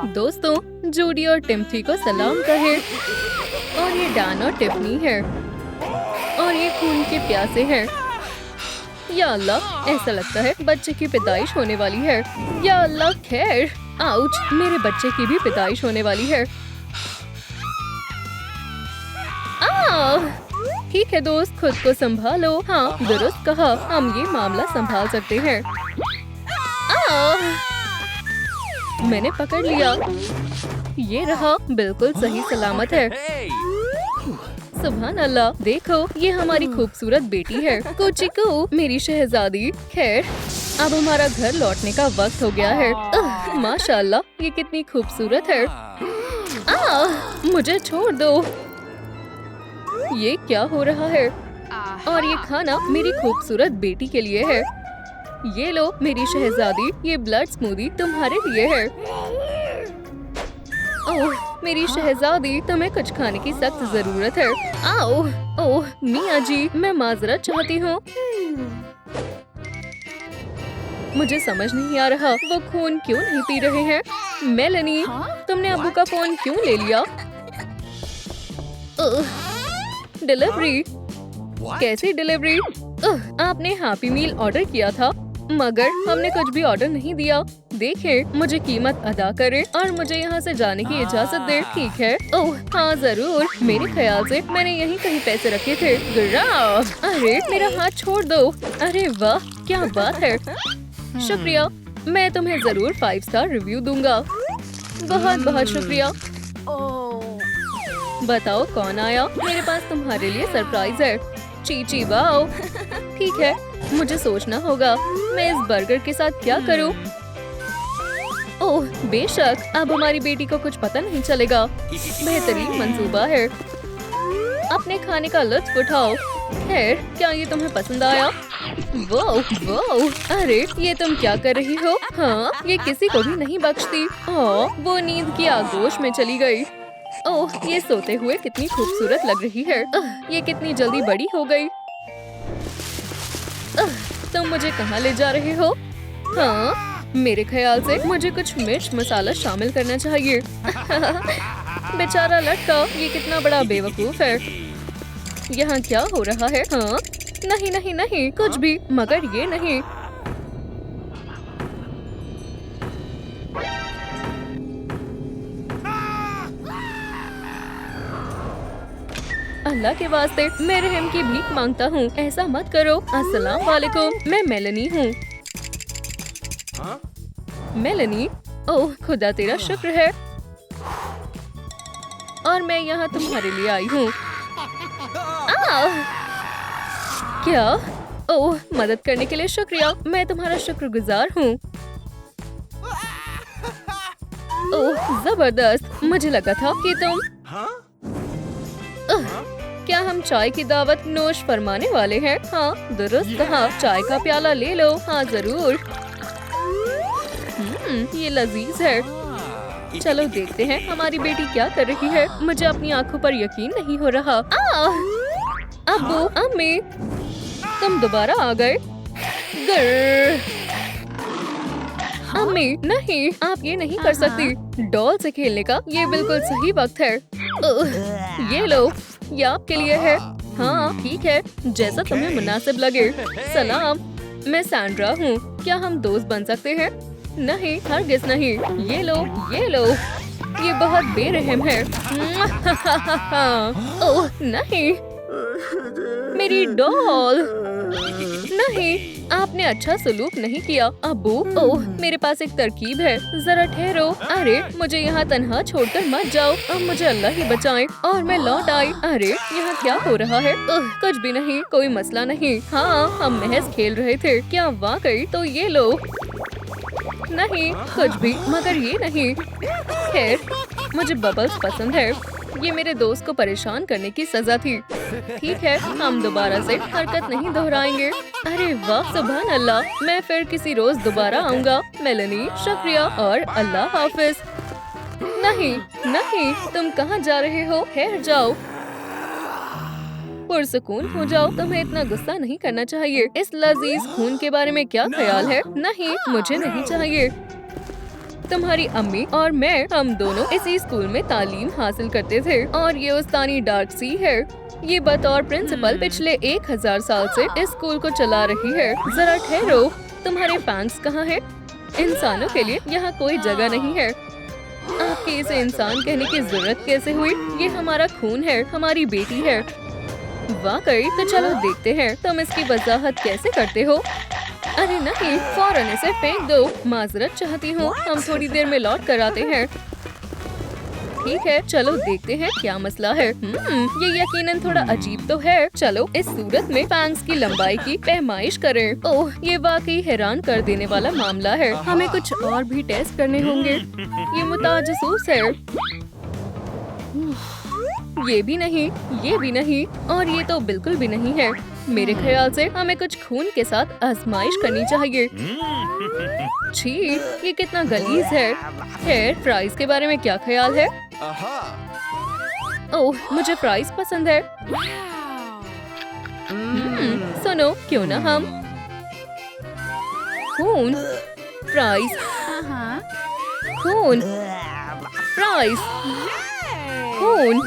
दोस्तों, जूडी और टिम्थी को सलाम कहे। और ये डैन और टिफनी है और ये खून के प्यासे हैं। या अल्लाह, ऐसा लगता है बच्चे की पैदाइश होने वाली है। या अल्लाह, खैर। आउच, मेरे बच्चे की भी पैदाइश होने वाली है। ठीक है दोस्त, खुद को संभालो। हाँ, दुरुस्त कहा, हम ये मामला संभाल सकते हैं। मैंने पकड़ लिया। ये रहा, बिल्कुल सही सलामत है। सुभान अल्लाह, देखो ये हमारी खूबसूरत बेटी है। कुचिकू, मेरी शहजादी। खैर, अब हमारा घर लौटने का वक्त हो गया है। माशाल्लाह, ये कितनी खूबसूरत है। मुझे छोड़ दो। ये क्या हो रहा है? और ये खाना मेरी खूबसूरत बेटी के लिए है। ये लो मेरी शहजादी, ये ब्लड स्मूदी तुम्हारे लिए है। ओह मेरी शहजादी, तुम्हें कुछ खाने की सख्त जरूरत है। आओ। ओह मियाँ जी, मैं माजरत चाहती हूँ। मुझे समझ नहीं आ रहा वो खून क्यों नहीं पी रहे हैं। मेलनी, तुमने अब्बू का फोन क्यों ले लिया? डिलीवरी? कैसी डिलीवरी? आपने हैप्पी मील ऑर्डर किया था, मगर हमने कुछ भी ऑर्डर नहीं दिया। देखें, मुझे कीमत अदा करें और मुझे यहाँ से जाने की इजाजत दे। ठीक है? ओह हाँ जरूर। मेरे ख्याल से मैंने यहीं कहीं पैसे रखे थे। अरे मेरा हाथ छोड़ दो। अरे वाह, क्या बात है। शुक्रिया, मैं तुम्हें जरूर 5 स्टार रिव्यू दूंगा। बहुत बहुत शुक्रिया। बताओ कौन आया? मेरे पास तुम्हारे लिए सरप्राइज है। चीची वाओ। ठीक है, मुझे सोचना होगा मैं इस बर्गर के साथ क्या करूं। ओह बेशक, अब हमारी बेटी को कुछ पता नहीं चलेगा। बेहतरीन मंसूबा है। अपने खाने का लुत्फ उठाओ। खैर, क्या ये तुम्हें पसंद आया? वो, अरे ये तुम क्या कर रही हो? हाँ, ये किसी को भी नहीं बख्शती। वो नींद की आगोश में चली गई। ओह, ये सोते हुए कितनी खूबसूरत लग रही है। ये कितनी जल्दी बड़ी हो गई। तुम मुझे कहाँ ले जा रहे हो? हाँ, मेरे ख्याल से मुझे कुछ मिर्च मसाला शामिल करना चाहिए। बेचारा लड़का, ये कितना बड़ा बेवकूफ है। यहाँ क्या हो रहा है? हाँ, नहीं नहीं नहीं, कुछ भी, मगर ये नहीं। अल्लाह के वास्ते, मैं रहम की भीख मांगता हूँ, ऐसा मत करो। अस्सलाम वालेकुम, मैं मेलनी हूँ। मेलनी? ओह खुदा तेरा शुक्र है। और मैं यहाँ तुम्हारे लिए आई हूँ। क्या? ओह, मदद करने के लिए शुक्रिया, मैं तुम्हारा शुक्रगुजार हूँ। ओह जबरदस्त, मुझे लगा था कि तुम। क्या हम चाय की दावत नोश फरमाने वाले हैं? हाँ दुरुस्त कहा, चाय का प्याला ले लो। हाँ जरूर। ये लजीज है। चलो देखते हैं हमारी बेटी क्या कर रही है। मुझे अपनी आंखों पर यकीन नहीं हो रहा। अब्बू, अम्मी, तुम दोबारा आ गए। अम्मी नहीं, आप ये नहीं कर सकती। डॉल से खेलने का ये बिल्कुल सही वक्त है। ये लो, ये आपके लिए है। हाँ ठीक है, जैसा तुम्हें मुनासिब लगे। सलाम, मैं सैंड्रा हूँ। क्या हम दोस्त बन सकते हैं? नहीं, हरगिज़ नहीं। ये लो, ये लो। ये बहुत बेरहम है। ओह नहीं, मेरी डॉल। नहीं, आपने अच्छा सलूक नहीं किया अब्बू। ओह, मेरे पास एक तरकीब है, जरा ठहरो। अरे मुझे यहाँ तन्हा छोड़कर मत जाओ, अब मुझे अल्लाह ही बचाए। और मैं लौट आई। अरे यहाँ क्या हो रहा है? कुछ भी नहीं, कोई मसला नहीं। हाँ, हम महज खेल रहे थे। क्या वाकई? तो ये लो। नहीं, कुछ भी, मगर ये नहीं। खैर, मुझे बबल्स पसंद है। ये मेरे दोस्त को परेशान करने की सजा थी। ठीक है, हम दोबारा से हरकत नहीं दोहराएंगे। अरे वाह, सुभान अल्लाह, मैं फिर किसी रोज दोबारा आऊँगा। मेलनी, शुक्रिया और अल्लाह हाफिज। नहीं नहीं, तुम कहाँ जा रहे हो? ठहर जाओ, पुरसुकून हो जाओ। तुम्हें इतना गुस्सा नहीं करना चाहिए। इस लजीज खून के बारे में क्या ख्याल है? नहीं, मुझे नहीं चाहिए। तुम्हारी अम्मी और मैं, हम दोनों इसी स्कूल में तालीम हासिल करते थे और ये उस्तानी डार्सी है। ये बतौर प्रिंसिपल पिछले 1000 साल से इस स्कूल को चला रही है। जरा ठहरो, तुम्हारे फैंस कहाँ हैं? इंसानों के लिए यहाँ कोई जगह नहीं है। आपके इसे इंसान कहने की जरूरत कैसे हुई? ये हमारा खून है, हमारी बेटी है। वाकई? तो चलो देखते हैं तुम इसकी वजाहत कैसे करते हो। अरे नहीं, फौरन इसे फेंक दो। माजरत चाहती हूँ, हम थोड़ी देर में लौट कर आते हैं। ठीक है, चलो देखते हैं क्या मसला है। ये यकीनन थोड़ा अजीब तो है। चलो इस सूरत में फैंस की लंबाई की पैमाइश करें। ओह, ये वाकई हैरान कर देने वाला मामला है। हमें कुछ और भी टेस्ट करने होंगे। ये मुताजसूस है। ये भी नहीं, ये भी नहीं, और ये तो बिल्कुल भी नहीं है। मेरे ख्याल से हमें कुछ खून के साथ आजमाइश करनी चाहिए। छी, ये कितना गलीज है। खैर, फ्राइज के बारे में क्या ख्याल है? ओह, मुझे फ्राइज पसंद है। सुनो, क्यों ना हम खून, फ्राइज, खून, फ्राइज, खून।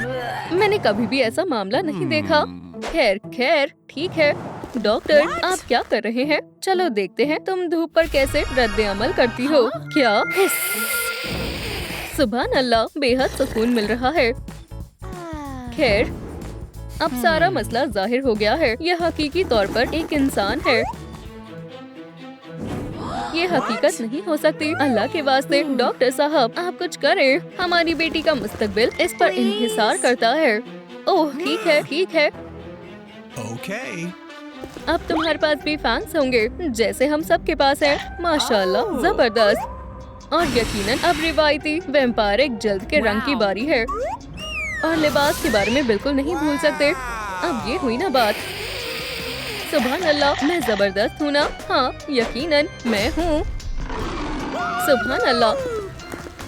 मैंने कभी भी ऐसा मामला नहीं देखा। खैर खैर, ठीक है। डॉक्टर, आप क्या कर रहे हैं? चलो देखते हैं तुम धूप पर कैसे रद्द अमल करती हो। क्या? सुभान अल्लाह, बेहद सुकून मिल रहा है। खैर, अब सारा मसला जाहिर हो गया है। यह हकीकी तौर पर एक इंसान है। ये हकीकत नहीं हो सकती। अल्लाह के वास्ते डॉक्टर साहब, आप कुछ करें। हमारी बेटी का मुस्तकबिल इस पर इन्हिसार करता है। ओह, ठीक है, ठीक है। अब तुम्हारे पास भी फैंस होंगे, जैसे हम सब के पास है। माशाल्लाह, जबरदस्त। और यकीनन अब रिवायती वैम्पायरिक जल्द के रंग की बारी है। और लिबास के बारे में बिल्कुल नहीं भूल सकते। अब ये हुई ना बात। सुभान अल्लाह, मैं जबरदस्त हूँ ना? हाँ, यकीनन मैं हूँ। सुभान अल्लाह।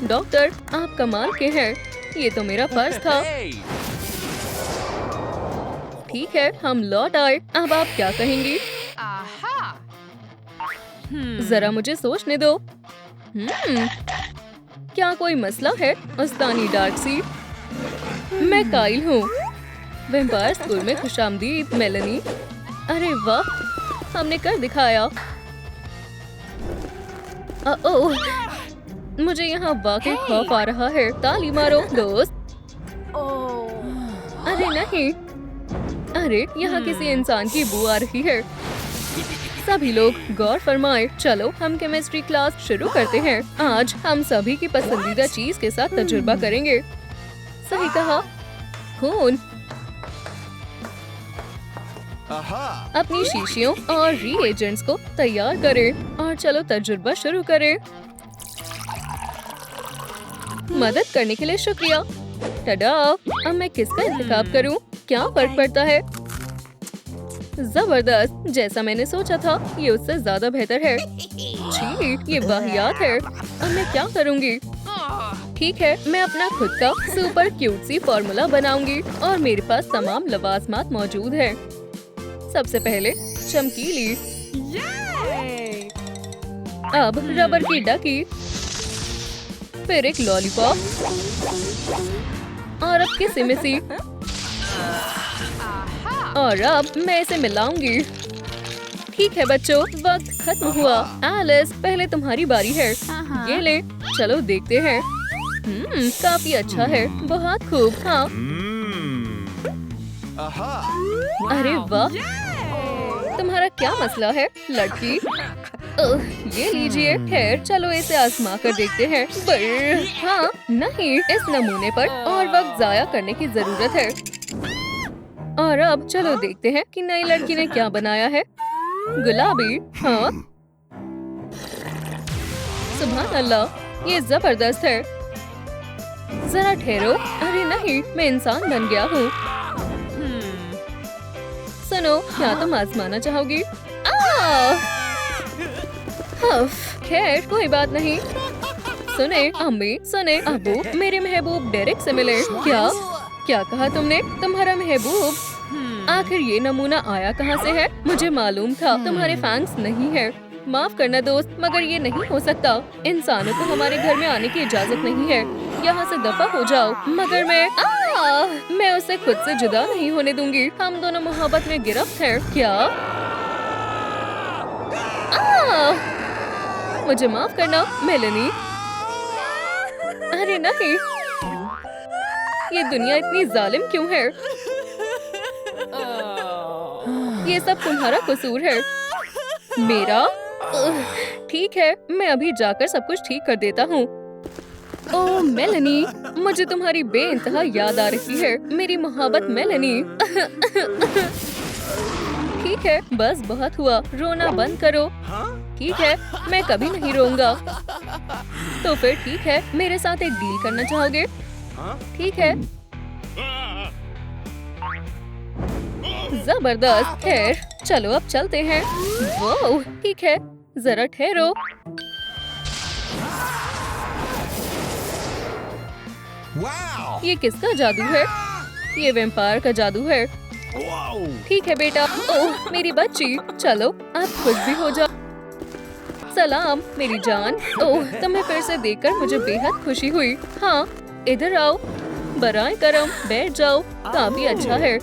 डॉक्टर, आप कमाल के हैं। ये तो मेरा फर्ज था। ठीक है, हम लौट आए। अब आप क्या कहेंगी? जरा मुझे सोचने दो। क्या कोई मसला है? उस्तानी डार्सी, मैं काइल हूँ। वैम्पायर स्कूल में खुशामदीद मेलनी। अरे वाह, हमने कर दिखाया। ओह, मुझे यहाँ वाकई खौफ आ रहा है। ताली मारो दोस्त। अरे नहीं, अरे यहाँ किसी इंसान की बू आ रही है। सभी लोग गौर फरमाए। चलो हम केमिस्ट्री क्लास शुरू करते हैं। आज हम सभी की पसंदीदा चीज के साथ तजुर्बा करेंगे। सही कहा, खून। अपनी शीशियों और रीएजेंट्स को तैयार करें और चलो तजुर्बा शुरू करें। मदद करने के लिए शुक्रिया। टडा, अब मैं किसका इंतखाब करूं? क्या फर्क पड़ता है? जबरदस्त, जैसा मैंने सोचा था, ये उससे ज्यादा बेहतर है। छी, ये वाहियात है। अब मैं क्या करूंगी? ठीक है, मैं अपना खुद का सुपर क्यूट सी फॉर्मूला बनाऊंगी और मेरे पास तमाम लवाजमात मौजूद है। सबसे पहले चमकीली, अब रबर की डकी, फिर एक लॉलीपॉप और अब किसिमिसी। और अब मैं इसे मिलाऊंगी। ठीक है बच्चों, वक्त खत्म हुआ। एलिस, पहले तुम्हारी बारी है। ये ले, चलो देखते हैं। काफी अच्छा है, बहुत खूब। हाँ, अरे वाह, तुम्हारा क्या मसला है लड़की? ये लीजिए। खैर, चलो इसे आजमा कर देखते हैं। पर हाँ, नहीं, इस नमूने पर और वक्त जाया करने की जरूरत है। और अब चलो देखते हैं कि नई लड़की ने क्या बनाया है। गुलाबी, हाँ। सुभान अल्लाह, ये जबरदस्त है। जरा ठहरो। अरे नहीं, मैं इंसान बन गया हूँ। सुनो, क्या तुम आजमाना चाहोगी? खैर, कोई बात नहीं। सुने अम्मी, सुने अबू, मेरे महबूब डेरिक से मिले। क्या क्या कहा तुमने? तुम्हारा महबूब? आखिर ये नमूना आया कहाँ से है? मुझे मालूम था तुम्हारे फैंस नहीं है। माफ करना दोस्त, मगर ये नहीं हो सकता। इंसानों को हमारे घर में आने की इजाजत नहीं है। यहाँ से दफा हो जाओ। मगर मैं उसे खुद से जुदा नहीं होने दूंगी। हम दोनों मोहब्बत में गिरफ्त हैं। क्या? मुझे माफ करना मेलेनी। अरे नहीं, ये दुनिया इतनी जालिम क्यों है? ये सब तुम्हारा कसूर है। मेरा? ठीक है, मैं अभी जाकर सब कुछ ठीक कर देता हूँ। ओह मेलेनी, मुझे तुम्हारी बेइंतहा याद आ रही है। मेरी मोहब्बत मेलेनी। ठीक है, बस बहुत हुआ। रोना बंद करो। ठीक है, मैं कभी नहीं रोऊंगा। तो फिर ठीक है, मेरे साथ एक डील करना चाहोगे? ठीक है। जबरदस्त। खैर चलो अब चलते हैं। वो ठीक है, जरा ठहरो। ये किसका जादू है? ये वैम्पायर का जादू है। ठीक है बेटा। ओह मेरी बच्ची, चलो आप खुश भी हो जाओ। सलाम मेरी जान। ओह तुम्हें फिर से देखकर मुझे बेहद खुशी हुई। हाँ इधर आओ, बराए करम, बैठ जाओ। काफी अच्छा है,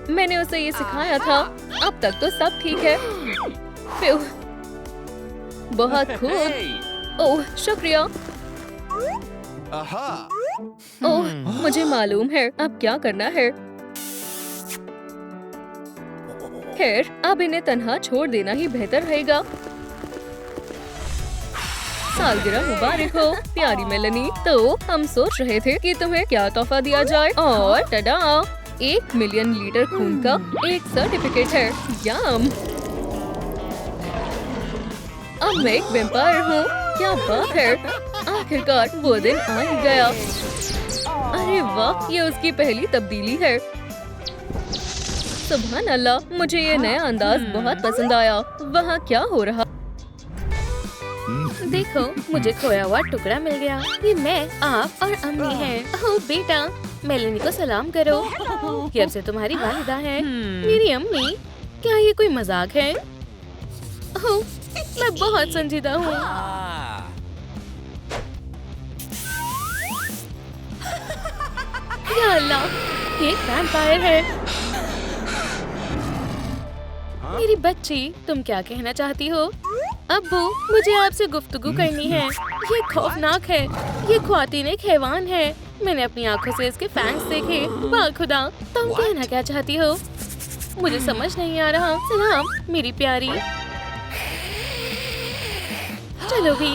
मैंने उसे ये सिखाया था। अब तक तो सब ठीक है। फ्यू, बहुत खूब। ओह शुक्रिया। ओह मुझे मालूम है अब क्या करना है। खैर अब इन्हें तन्हा छोड़ देना ही बेहतर रहेगा। सालगिरह मुबारक हो प्यारी मेलेनी। तो हम सोच रहे थे कि तुम्हें क्या तोहफा दिया जाए, और टडा, 1 मिलियन लीटर खून का एक सर्टिफिकेट है। यम, अब मैं एक वैम्पायर हूँ। क्या बात है, आखिरकार वो दिन आ ही गया। अरे वाह, ये उसकी पहली तब्दीली है। सुभान अल्लाह, मुझे ये नया अंदाज बहुत पसंद आया। वहाँ क्या हो रहा? देखो, मुझे खोया हुआ टुकड़ा मिल गया। ये मैं, आप और अम्मी हैं। ओह बेटा, मेलेनी को सलाम करो। ये अब से तुम्हारी वालिदा है। मेरी अम्मी, क्या ये कोई मजाक है? ओह, मैं बहुत संजीदा हूँ। या अल्लाह, ये एक वैम्पायर है। मेरी बच्ची, तुम क्या कहना चाहती हो? अब्बू, मुझे आपसे गुफ्तगू करनी है। ये खौफनाक है। ये ख्वातीन एक हैवान है। मैंने अपनी आंखों से इसके फैंग्स देखे। वाह खुदा, तुम कहना क्या चाहती हो? मुझे समझ नहीं आ रहा। सलाम मेरी प्यारी। चलो भी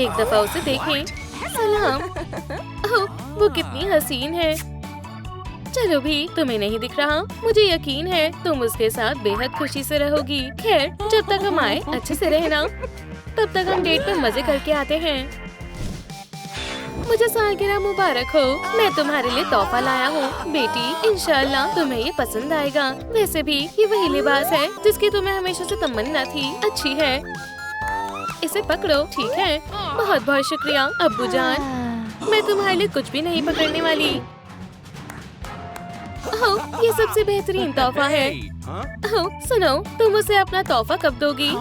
एक दफा उसे देखें। सलाम। ओह, वो कितनी हसीन है। चलो भी, तुम्हें नहीं दिख रहा? मुझे यकीन है तुम उसके साथ बेहद खुशी से रहोगी। खैर, जब तक हम आए अच्छे से रहना। तब तक हम डेट पे मजे करके आते हैं। मुझे सालगिरह मुबारक हो। मैं तुम्हारे लिए तोहफा लाया हूँ बेटी। इंशाल्लाह तुम्हें ये पसंद आएगा। वैसे भी ये वही लिबास है जिसकी तुम्हें हमेशा से तमन्ना थी। अच्छी है, इसे पकड़ो। ठीक है, बहुत बहुत शुक्रिया अब्बू जान। मैं तुम्हारे लिए कुछ भी नहीं पकड़ने वाली। ओह, ये सबसे बेहतरीन तोहफा है। ओह, सुनो, तुम उसे अपना तोहफा कब दोगी?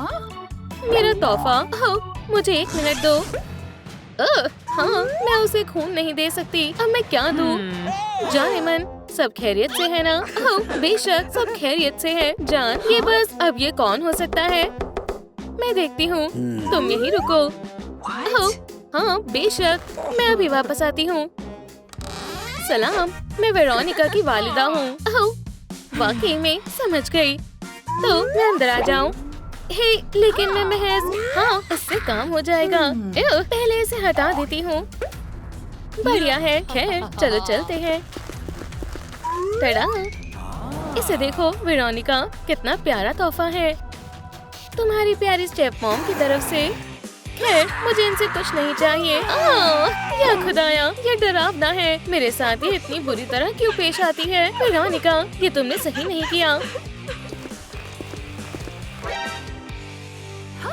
मेरा तोहफा? ओह, मुझे 1 मिनट दो। हाँ, मैं उसे खून नहीं दे सकती। अब मैं क्या दूँ? जाने मन, सब खैरियत से है ना? ओह, बेशक सब खैरियत से है जान। ये बस, अब ये कौन हो सकता है? मैं देखती हूँ, तुम यहीं रुको। ओह, हाँ बेशक, मैं अभी वापस आती हूँ। सलाम, मैं वेरोनिका की वालिदा हूँ। ओह, वाकई में समझ गई। तो मैं अंदर आ जाऊँ? हे, लेकिन मैं महज, हाँ इससे काम हो जाएगा। पहले इसे हटा देती हूँ। बढ़िया है। खैर चलो चलते हैं। टड़ा, इसे देखो वेरोनिका, कितना प्यारा तोहफा है तुम्हारी प्यारी स्टेप मॉम की तरफ से। खैर, मुझे इनसे कुछ नहीं चाहिए। या खुदाया, ये डरावना है। मेरे साथ ये इतनी बुरी तरह क्यों पेश आती है? वेरोनिका, ये तुमने सही नहीं किया।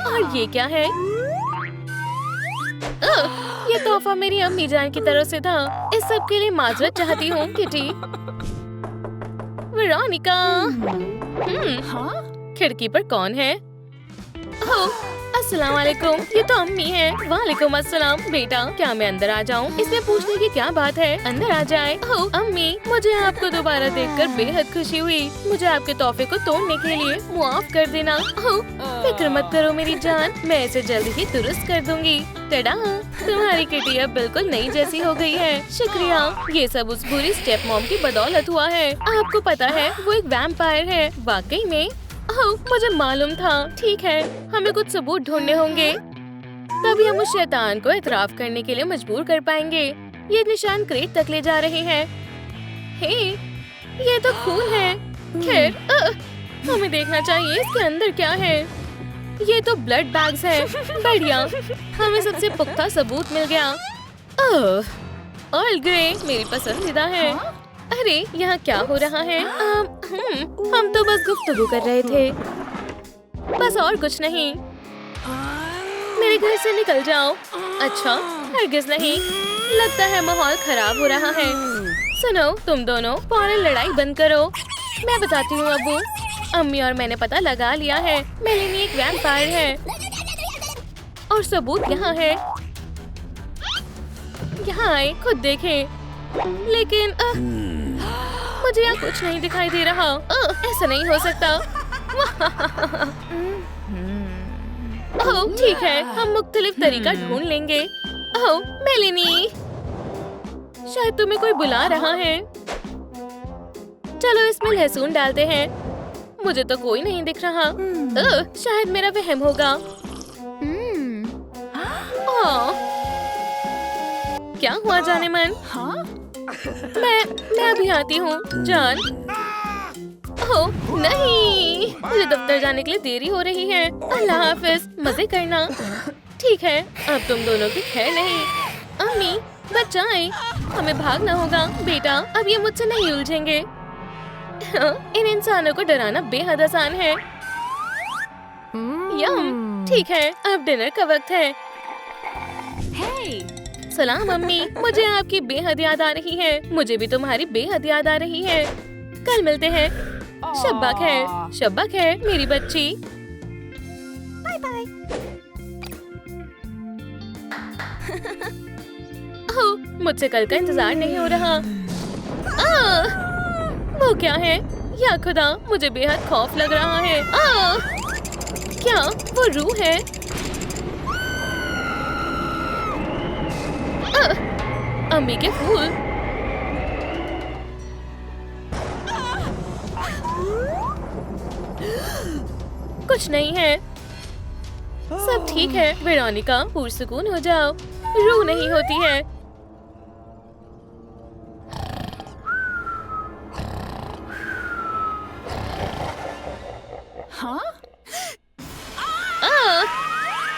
और ये क्या है? ये तोहफा मेरी अम्मी जान की तरफ से था। इस सब के लिए माजरत चाहती हूँ किटी। वेरोनिका, खिड़की पर कौन है? अस्सलाम वालेकुम, ये तो अम्मी है। वालेकुम अस्सलाम। बेटा, क्या मैं अंदर आ जाऊँ? इसमें पूछने की क्या बात है, अंदर आ जाए। अम्मी, मुझे आपको दोबारा देखकर बेहद खुशी हुई। मुझे आपके तोहफे को तोड़ने के लिए मुआफ कर देना। फिक्र मत करो मेरी जान, मैं इसे जल्द ही दुरुस्त कर दूंगी। टडा, तुम्हारी किटी अब बिल्कुल नई जैसी हो गई है। शुक्रिया, ये सब उस बुरी स्टेप मॉम की बदौलत हुआ है। आपको पता है वो एक वैम्पायर है। वाकई में? मुझे मालूम था। ठीक है, हमें कुछ सबूत ढूंढने होंगे, तभी हम उस शैतान को इतराफ करने के लिए मजबूर कर पाएंगे। ये निशान क्रेट तक ले जा रहे हैं। हे, ये तो खून है। खैर, हमें देखना चाहिए इसके अंदर क्या है। ये तो ब्लड बैग्स है। बढ़िया, हमें सबसे पुख्ता सबूत मिल गया। अर्ल ग्रे मेरी पसंदीदा है। अरे, यहाँ क्या हो रहा है? हम तो बस गुफ्तगू कर रहे थे, बस और कुछ नहीं। मेरे घर से निकल जाओ। अच्छा, हरगिज़ नहीं। लगता है माहौल खराब हो रहा है। सुनो, तुम दोनों फौरन लड़ाई बंद करो। मैं बताती हूँ अब्बू, अम्मी और मैंने पता लगा लिया है। मेलिनी एक वैम्पायर है और सबूत यहाँ है। यहाँ आए, खुद देखें। लेकिन मुझे यहाँ कुछ नहीं दिखाई दे रहा। ऐसा नहीं हो सकता। ओह, ठीक है, हम मुख्तलिफ तरीका ढूंढ लेंगे। ओह, मेलिनी, शायद तुम्हें कोई बुला रहा है। चलो इसमें लहसुन डालते हैं। मुझे तो कोई नहीं दिख रहा। शायद मेरा वहम होगा। क्या हुआ जाने मन? मैं अभी आती हूँ जान। ओह नहीं, मुझे दफ्तर जाने के लिए देरी हो रही है। अल्लाह हाफिज, मजे करना। ठीक है, अब तुम दोनों की खैर नहीं। अम्मी, बचाएं, हमें भागना होगा। बेटा, अब ये मुझसे नहीं उलझेंगे। इन इंसानों को डराना बेहद आसान है। यम, ठीक है, अब डिनर का वक्त है। सलाम अम्मी, मुझे आपकी बेहद याद आ रही है। मुझे भी तुम्हारी बेहद याद आ रही है। कल मिलते हैं। शब्बा खैर। शब्बा खैर मेरी बच्ची। Bye bye. मुझसे कल का इंतजार नहीं हो रहा। वो क्या है? या खुदा, मुझे बेहद खौफ लग रहा है। क्या वो रूह है? अम्मी के फूल। कुछ नहीं है, सब ठीक है। वेरोनिका, पुरसुकून हो जाओ। रूह नहीं होती है।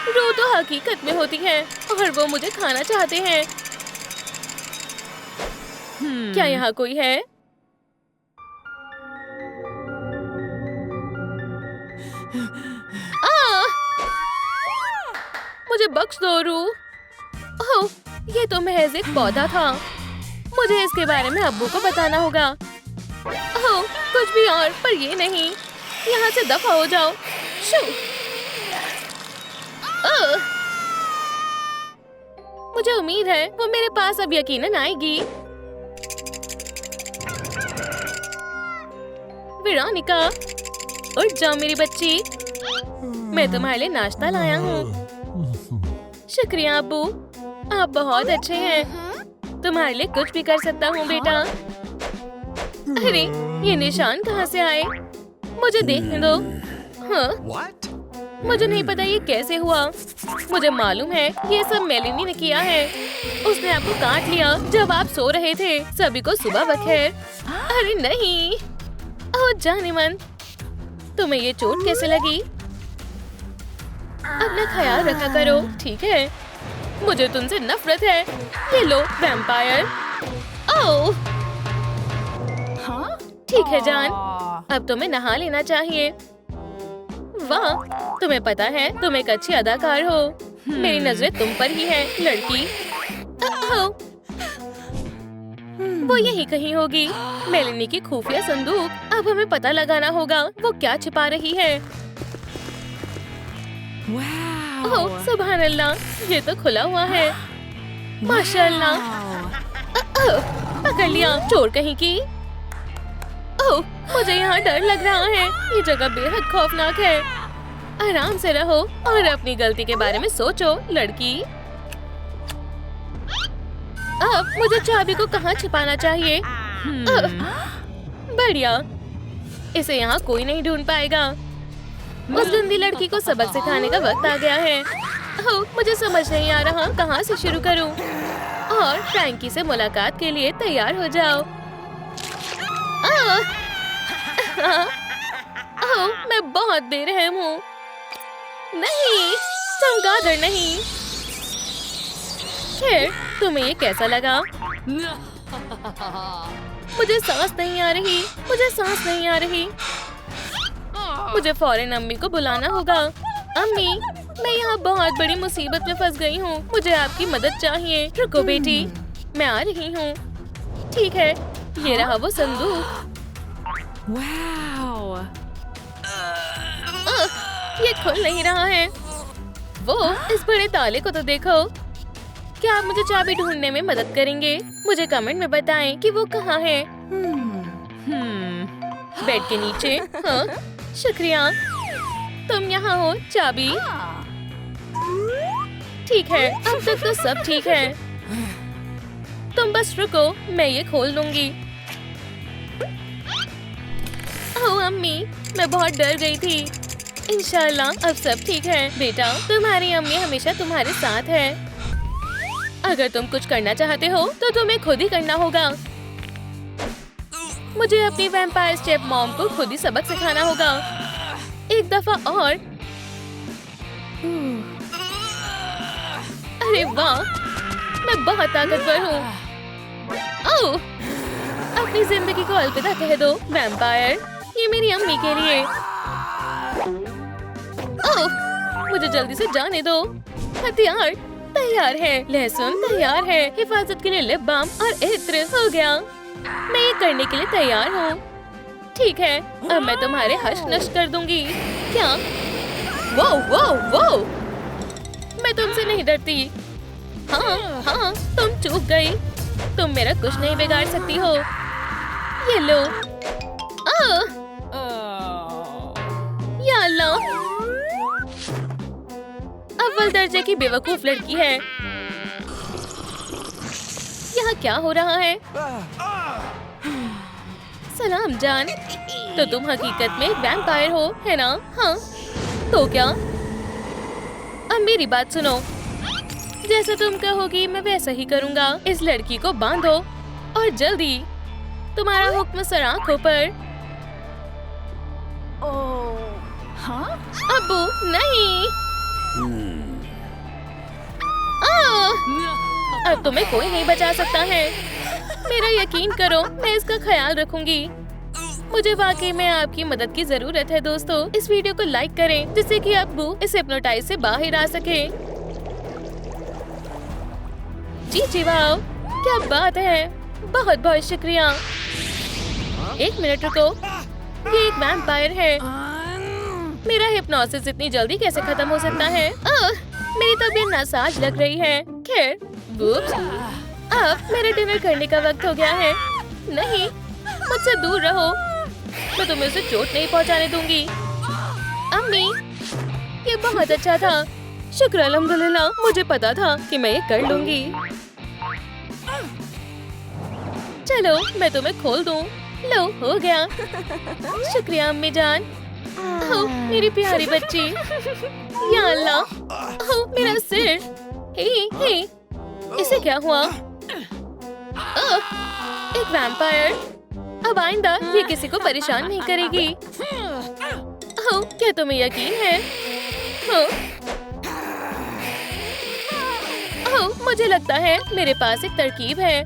रूह तो हकीकत में होती है और वो मुझे खाना चाहते हैं। क्या यहाँ कोई है? मुझे बख्श दो रूह। ओह, ये तो महज एक पौधा था। मुझे इसके बारे में अब्बू को बताना होगा। ओह, कुछ भी और, पर ये नहीं। यहाँ से दफा हो जाओ। शू। मुझे उम्मीद है वो मेरे पास अब यकीनन आएगी। वेरोनिका, उठ जाओ मेरी बच्ची। मैं तुम्हारे लिए नाश्ता लाया हूँ। शुक्रिया अब्बू, आप बहुत अच्छे हैं। तुम्हारे लिए कुछ भी कर सकता हूँ बेटा। अरे, ये निशान कहाँ से आए? मुझे देखने दो। हाँ, मुझे नहीं पता ये कैसे हुआ। मुझे मालूम है ये सब मेलिनी ने किया है। उसने आपको काट लिया जब आप सो रहे थे। सभी को सुबह बखैर। अरे नहीं, ओह जाने मन, तुम्हें ये चोट कैसे लगी? अपना ख्याल रखा करो, ठीक है? मुझे तुमसे नफरत है। ये लो वैम्पायर। ओह, ठीक है जान, अब तुम्हें नहा लेना चाहिए। वाह, तुम्हें पता है तुम एक अच्छी अदाकार हो। मेरी नजरें तुम पर ही है लड़की। वो यही कहीं होगी, मेलिनी की खुफिया संदूक। अब हमें पता लगाना होगा वो क्या छिपा रही है। ओह सुभान अल्लाह, ये तो खुला हुआ है। माशाअल्लाह। पकड़ लिया, चोर कहीं की। ओह मुझे यहाँ डर लग रहा है, ये जगह बेहद खौफनाक है। आराम से रहो और अपनी गलती के बारे में सोचो लड़की। अब मुझे चाबी को कहाँ छिपाना चाहिए? बढ़िया, इसे यहाँ कोई नहीं ढूंढ पाएगा। उस गंदी लड़की को सबक सिखाने का वक्त आ गया है। ओह मुझे समझ नहीं आ रहा कहाँ से शुरू करूँ। और फ्रैंकी से मुलाकात के लिए तैयार हो जाओ। ओह मैं बहुत बेरहम हूँ। नहीं, चमगादड़ नहीं। खैर, तुम्हें ये कैसा लगा? मुझे सांस नहीं आ रही, मुझे सांस नहीं आ रही। मुझे फौरन अम्मी को बुलाना होगा। अम्मी, मैं यहाँ बहुत बड़ी मुसीबत में फंस गई हूँ। मुझे आपकी मदद चाहिए। रुको बेटी, मैं आ रही हूँ। ठीक है, ये रहा वो संदूक। ये खुल नहीं रहा है। वो इस बड़े ताले को तो देखो। क्या आप मुझे चाबी ढूंढने में मदद करेंगे? मुझे कमेंट में बताएं कि वो कहाँ है। बेड के नीचे। हाँ, शुक्रिया। तुम यहाँ हो। चाबी ठीक है, अब तक तो सब ठीक है। तुम बस रुको, मैं ये खोल लूंगी। ओह अम्मी, मैं बहुत डर गई थी। इंशाल्लाह अब सब ठीक है। बेटा, तुम्हारी अम्मी हमेशा तुम्हारे साथ है। अगर तुम कुछ करना चाहते हो तो तुम्हें खुद ही करना होगा। मुझे अपनी वैम्पायर स्टेप मॉम को खुद ही सबक सिखाना होगा। एक दफा और। अरे वाह, मैं बहुत ताकतवर हूँ। ओह, अपनी जिंदगी को अलविदा कह दो वैम्पायर। ये मेरी अम्मी के लिए। ओह, मुझे जल्दी से जाने दो। हथियार तैयार है, लहसुन तैयार है, हिफाजत के लिए लिप बाम और इत्र हो गया। मैं ये करने के लिए तैयार हूँ। ठीक है, अब मैं तुम्हारे हश नश कर दूंगी। क्या? वो वो वो, मैं तुमसे नहीं डरती। हाँ हाँ, तुम चूक गई। तुम मेरा कुछ नहीं बिगाड़ सकती हो। ये लो। या अल्लाह, अव्वल दर्जे की बेवकूफ लड़की है। यहाँ क्या हो रहा है? सलाम जान, तो तुम हकीकत में एक वैम्पायर हो, है ना? हाँ, तो क्या? अब मेरी बात सुनो। जैसा तुम कहोगी मैं वैसा ही करूँगा। इस लड़की को बांधो और जल्दी। तुम्हारा हुक्म सर आंखों पर। अब्बू नहीं। अब तुम्हें कोई नहीं बचा सकता है। मेरा यकीन करो, मैं इसका ख्याल रखूंगी। मुझे वाकई में आपकी मदद की जरूरत है दोस्तों। इस वीडियो को लाइक करें जिससे कि अब्बू इस हिप्नोटाइज से बाहर आ सके। जी वाह, क्या बात है। बहुत बहुत शुक्रिया। एक मिनट रुको, ये एक वैम्पायर है। मेरा हिप्नोसिस इतनी जल्दी कैसे खत्म हो सकता है? मेरी तबीयत नासाज लग रही है। खैर, वुप्स, अब मेरे डिनर करने का वक्त हो गया है। नहीं, मुझसे दूर रहो। मैं तुम्हें उसे चोट नहीं पहुंचाने दूंगी। अम्मी, ये बहुत अच्छा था। शुक्र अल्हम्दुलिल्लाह, मुझे पता था कि मैं ये कर लूंगी। चलो, मैं तुम्हें खोल दूं। लो, हो गया। शुक्रिया अम्मी जान। ओह, मेरी प्यारी बच्ची। या अल्लाह, ओह, मेरा सिर। हे, इसे क्या हुआ? एक वैम्पायर। अब आइंदा ये किसी को परेशान नहीं करेगी। ओह, क्या तुम्हें यकीन है? ओह, मुझे लगता है मेरे पास एक तरकीब है।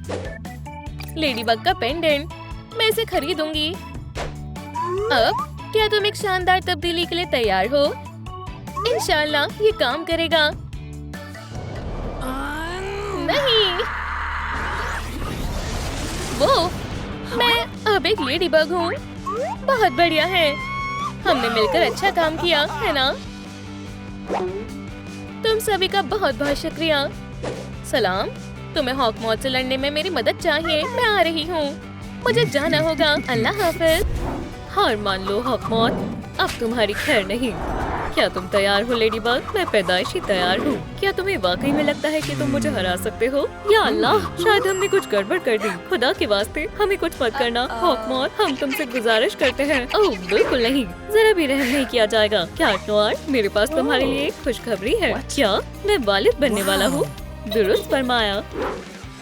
लेडीबग का पेंडेंट, मैं इसे खरीदूंगी। अब क्या तुम एक शानदार तब्दीली के लिए तैयार हो? इंशाल्लाह ये काम करेगा। नहीं, वो, मैं अब एक लेडीबग हूँ। बहुत बढ़िया है। हमने मिलकर अच्छा काम किया, है ना? तुम सभी का बहुत बहुत शुक्रिया। सलाम, तुम्हें हॉक मॉथ से लड़ने में मेरी मदद चाहिए। मैं आ रही हूँ, मुझे जाना होगा। अल्लाह हाफिज। हार मान लो हॉक मॉथ, अब तुम्हारी खैर नहीं। क्या तुम तैयार हो लेडी बग? मैं पैदाइशी तैयार हूँ। क्या तुम्हें वाकई में लगता है कि तुम मुझे हरा सकते हो? या अल्लाह, शायद हमने कुछ गड़बड़ कर दी। खुदा के वास्ते हमें कुछ मत करना। हॉक मॉथ, हम तुमसे गुजारिश करते हैं। ओह बिल्कुल नहीं, जरा भी रहम नहीं किया जाएगा। क्या नोआर, मेरे पास तुम्हारे लिए एक खुशखबरी है। क्या मैं वालिद बनने वाला हूँ? दुरुस्त फरमाया।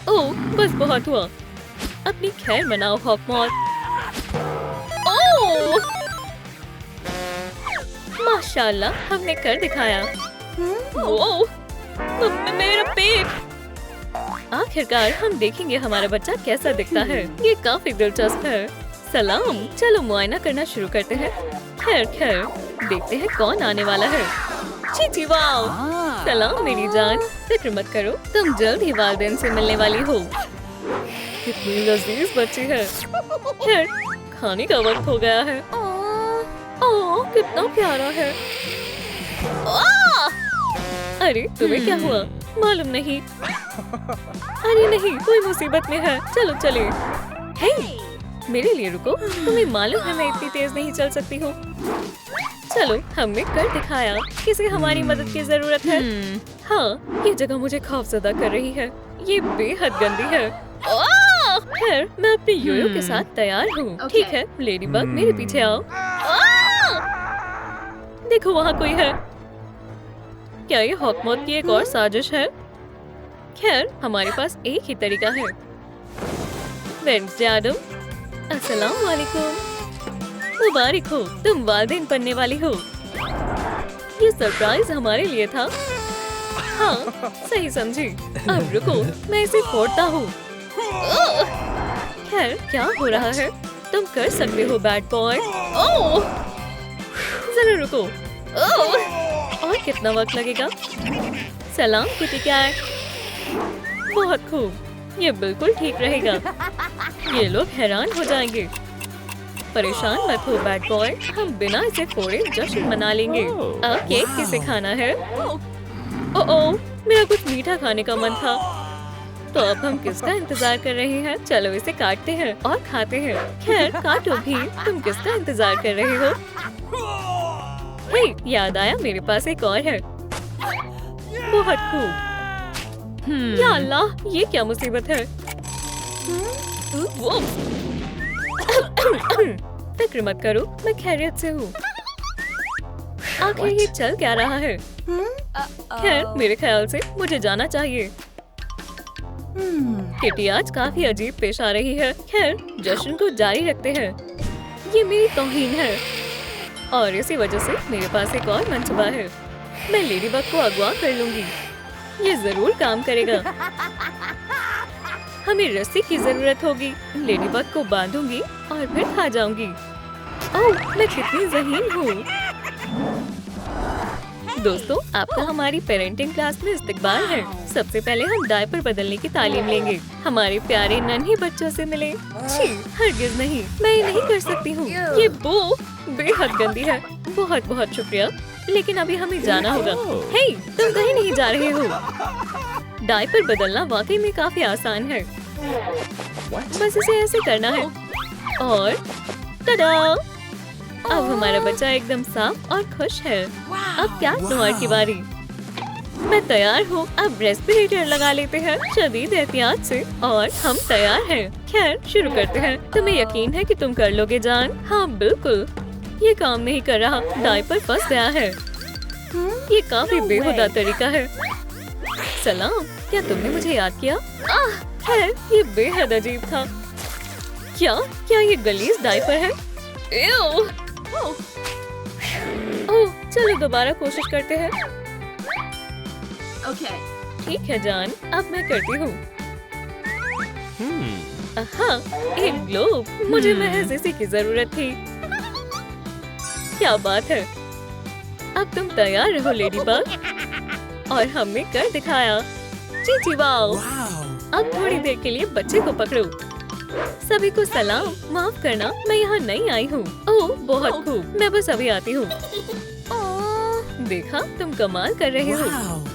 ओह बस बहुत हुआ, अपनी खैर मनाओ हॉक मॉथ। ओह माशाल्लाह, हमने कर दिखाया। ओह मेरा पेट। आखिरकार हम देखेंगे हमारा बच्चा कैसा दिखता है। ये काफी दिलचस्प है। सलाम, चलो मुआयना करना शुरू करते हैं। खैर खैर, देखते हैं कौन आने वाला है। चीची वाओ, सलाम मेरी जान, फिक्र मत करो, तुम जल्द ही वालिदैन से मिलने वाली हो। कितनी लजीज बच्ची है। खैर, खाने का वक्त हो गया है। ओह कितना प्यारा है। अरे तुम्हें क्या हुआ? मालूम नहीं। अरे नहीं, कोई मुसीबत में है। चलो चले। हे, मेरे लिए रुको। तुम्हें मालूम है मैं इतनी तेज नहीं चल सकती हूँ। चलो, हमने कर दिखाया। किसे हमारी मदद की जरूरत है? हाँ, ये जगह मुझे खौफजदा कर रही है। ये बेहद गंदी है। खैर, मैं अपने योयो के साथ तैयार हूँ। ठीक है, लेडी बग मेरे पीछे आओ। देखो वहाँ कोई है। क्या ये हॉक मॉथ की एक और साजिश है? खैर, हमारे पास एक ही तरीका है। वेडनेसडे आदम, अस्सलाम वालेकुम। मुबारक हो, तुम वालिदैन बनने वाली हो। ये सरप्राइज हमारे लिए था। हाँ, सही समझी। अब रुको, मैं इसे फोड़ता हूँ। खैर, क्या हो रहा है? तुम कर सकते हो बैड बॉय। ओह, जरा रुको। ओह, और कितना वक्त लगेगा? सलाम किटी कैट। बहुत खूब, ये बिल्कुल ठीक रहेगा। ये लोग हैरान हो जाएंगे। परेशान मत हो बैड बॉय, हम बिना इसे फोड़े जश्न मना लेंगे। अब केक किसे खाना है? ओह, मेरा कुछ मीठा खाने का मन था। तो अब हम किसका इंतजार कर रहे हैं? चलो इसे काटते हैं और खाते हैं। खैर, काटो भी। तुम किसका इंतजार कर रहे हो? हे, याद आया, मेरे पास एक और है। बहुत खूब। या अल्लाह, ये क्या मुसीबत है? फिक्र मत करो, मैं खैरियत से हूँ। आखिर ये चल क्या रहा है? खैर, मेरे ख्याल से मुझे जाना चाहिए। किटी आज काफी अजीब पेश आ रही है। खैर, जश्न को जारी रखते हैं। ये मेरी तौहीन है और इसी वजह से मेरे पास एक और मंसूबा है। मैं लेडी बग को अगवा कर लूंगी। ये जरूर काम करेगा। हमें रस्सी की जरूरत होगी। लेडी बग को बांधूंगी और फिर खा जाऊंगी। ओह, मैं कितनी ज़हीन हूँ। दोस्तों, आपका हमारी पेरेंटिंग क्लास में इस्तकबाल है। सबसे पहले हम डायपर बदलने की तालीम लेंगे। हमारे प्यारे नन्हे बच्चों से मिले। छी, हरगिज नहीं, मैं ये नहीं कर सकती हूँ। ये बो बेहद गंदी है। बहुत बहुत शुक्रिया, लेकिन अभी हमें जाना होगा। हे, तुम कहीं नहीं जा रहे हो। डायपर बदलना वाकई में काफी आसान है। बस इसे ऐसे करना है और टडा! अब हमारा बच्चा एकदम साफ और खुश है। अब क्या नोआर की बारी। मैं तैयार हूँ। अब रेस्पिरेटर लगा लेते हैं शदीद एहतियात से और हम तैयार हैं। खैर, शुरू करते हैं। तुम्हें यकीन है कि तुम कर लोगे जान? हाँ बिल्कुल। ये काम नहीं कर रहा, डायपर फंस गया है। ये काफी बेहुदा तरीका है। सलाम, क्या तुमने मुझे याद किया? खैर, ये बेहद अजीब था। क्या ये गलीज डायपर है? ओह, चलो दोबारा कोशिश करते हैं। ठीक है जान, अब मैं करती हूँ। एक ग्लोब, मुझे महज इसी की जरूरत थी। क्या बात है। अब तुम तैयार रहो लेडी बग और हमने कर दिखाया। चीची वाओ। अब थोड़ी देर के लिए बच्चे को पकड़ो। सभी को सलाम, माफ करना मैं यहाँ नहीं आई हूँ। ओह बहुत खूब, मैं बस अभी आती हूँ। देखा, तुम कमाल कर रहे हो।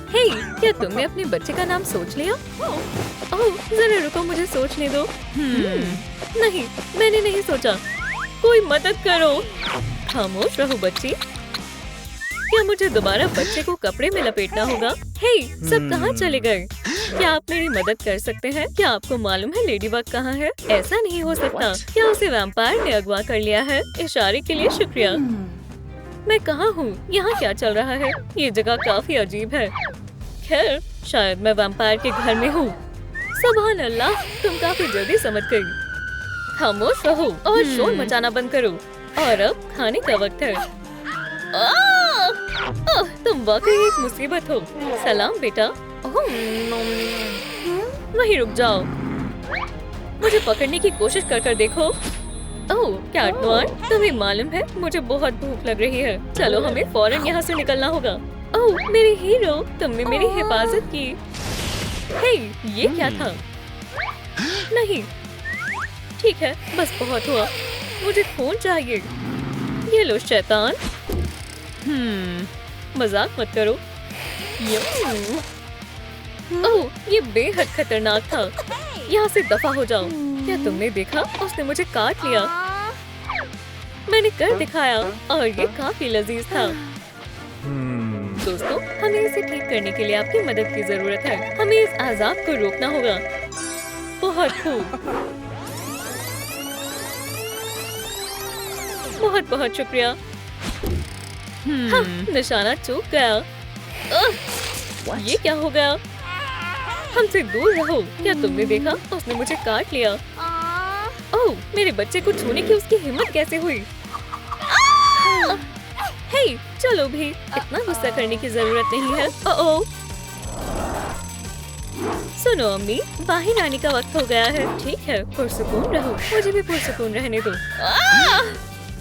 हे, क्या तुमने अपने बच्चे का नाम सोच लिया? ओह, जरा रुको, मुझे सोचने दो। नहीं, मैंने नहीं सोचा। कोई मदद करो। खामोश रहो बच्ची। क्या मुझे दोबारा बच्चे को कपड़े में लपेटना होगा? हे, सब कहाँ चले गए? क्या आप मेरी मदद कर सकते हैं? क्या आपको मालूम है लेडीबग कहाँ है? ऐसा नहीं हो सकता। क्या उसे वैम्पायर ने अगवा कर लिया है? इशारे के लिए शुक्रिया। मैं कहाँ हूँ? यहाँ क्या चल रहा है? ये जगह काफी अजीब है। खैर, शायद मैं वैम्पायर के घर में हूँ। सुभान अल्लाह, तुम काफी जल्दी समझ गई। खामोश रहो और शोर मचाना बंद करो। और अब खाने का वक्त है। तुम वाकई एक मुसीबत हो। सलाम बेटा। वहीं रुक जाओ। मुझे पकड़ने की कोशिश कर देखो। ओह, कैट नोयर, तुम्हें मालूम है मुझे बहुत भूख लग रही है। चलो, हमें फौरन यहाँ से निकलना होगा। ओह, मेरे हीरो, तुमने मेरी हिफाजत की। हे, ये क्या था? नहीं, ठीक है, बस बहुत हुआ। मुझे खून चाहिए। ये लो शैतान। मजाक मत करो। ओह, ये बेहद खतरनाक था। यहाँ से दफा हो जाओ। क्या तुमने देखा? उसने मुझे काट लिया। मैंने कर दिखाया और ये काफी लजीज था। दोस्तों, हमें इसे ठीक करने के लिए आपकी मदद की जरूरत है। हमें इस अजाब को रोकना होगा। बहुत खूब। बहुत बहुत शुक्रिया। हाँ, निशाना चूक गया। ये क्या हो गया? हमसे दूर रहो। क्या तुमने देखा? उसने मुझे काट लिया। ओह, मेरे बच्चे को छूने की उसकी हिम्मत कैसे हुई? हे, चलो भी, इतना गुस्सा करने की जरूरत नहीं है। ओह, सुनो अम्मी, बाहर आने का वक्त हो गया है। ठीक है, पुरसुकून रहो। मुझे भी पुरसुकून रहने दो।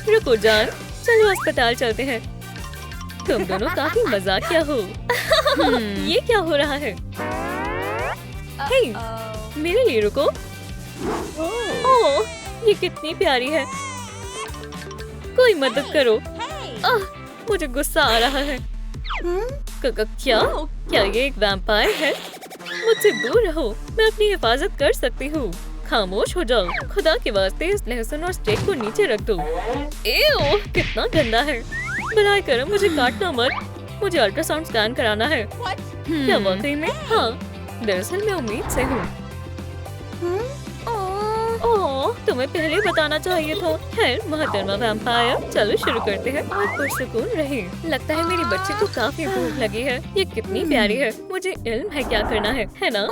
रुको जान, चलो अस्पताल चलते हैं। तुम दोनों काफी मजाकिया हो। ये क्या हो रहा है? हे, मेरे लिए रुको। ओह, ये कितनी प्यारी है। कोई मदद करो। मुझे गुस्सा आ रहा है। क्या ये एक वैम्पायर है? मुझसे दूर रहो। मैं अपनी हिफाजत कर सकती हूँ। खामोश हो जाओ। खुदा के वास्ते इस लहसुन और स्टेक को नीचे रख दो। एओ, कितना गंदा है। बुलाए करम, मुझे काटना मत। मुझे अल्ट्रासाउंड स्कैन कराना है। क्या वाकई में? हाँ, दरअसल मैं उम्मीद से हूँ। ओह, तुम्हें पहले बताना चाहिए था। खैर, मोहतरमा वैम्पायर, चलो शुरू करते हैं और पुरसुकून रहे। लगता है मेरी बच्ची को काफी भूख लगी है। ये कितनी प्यारी है। मुझे इल्म है क्या करना है ना?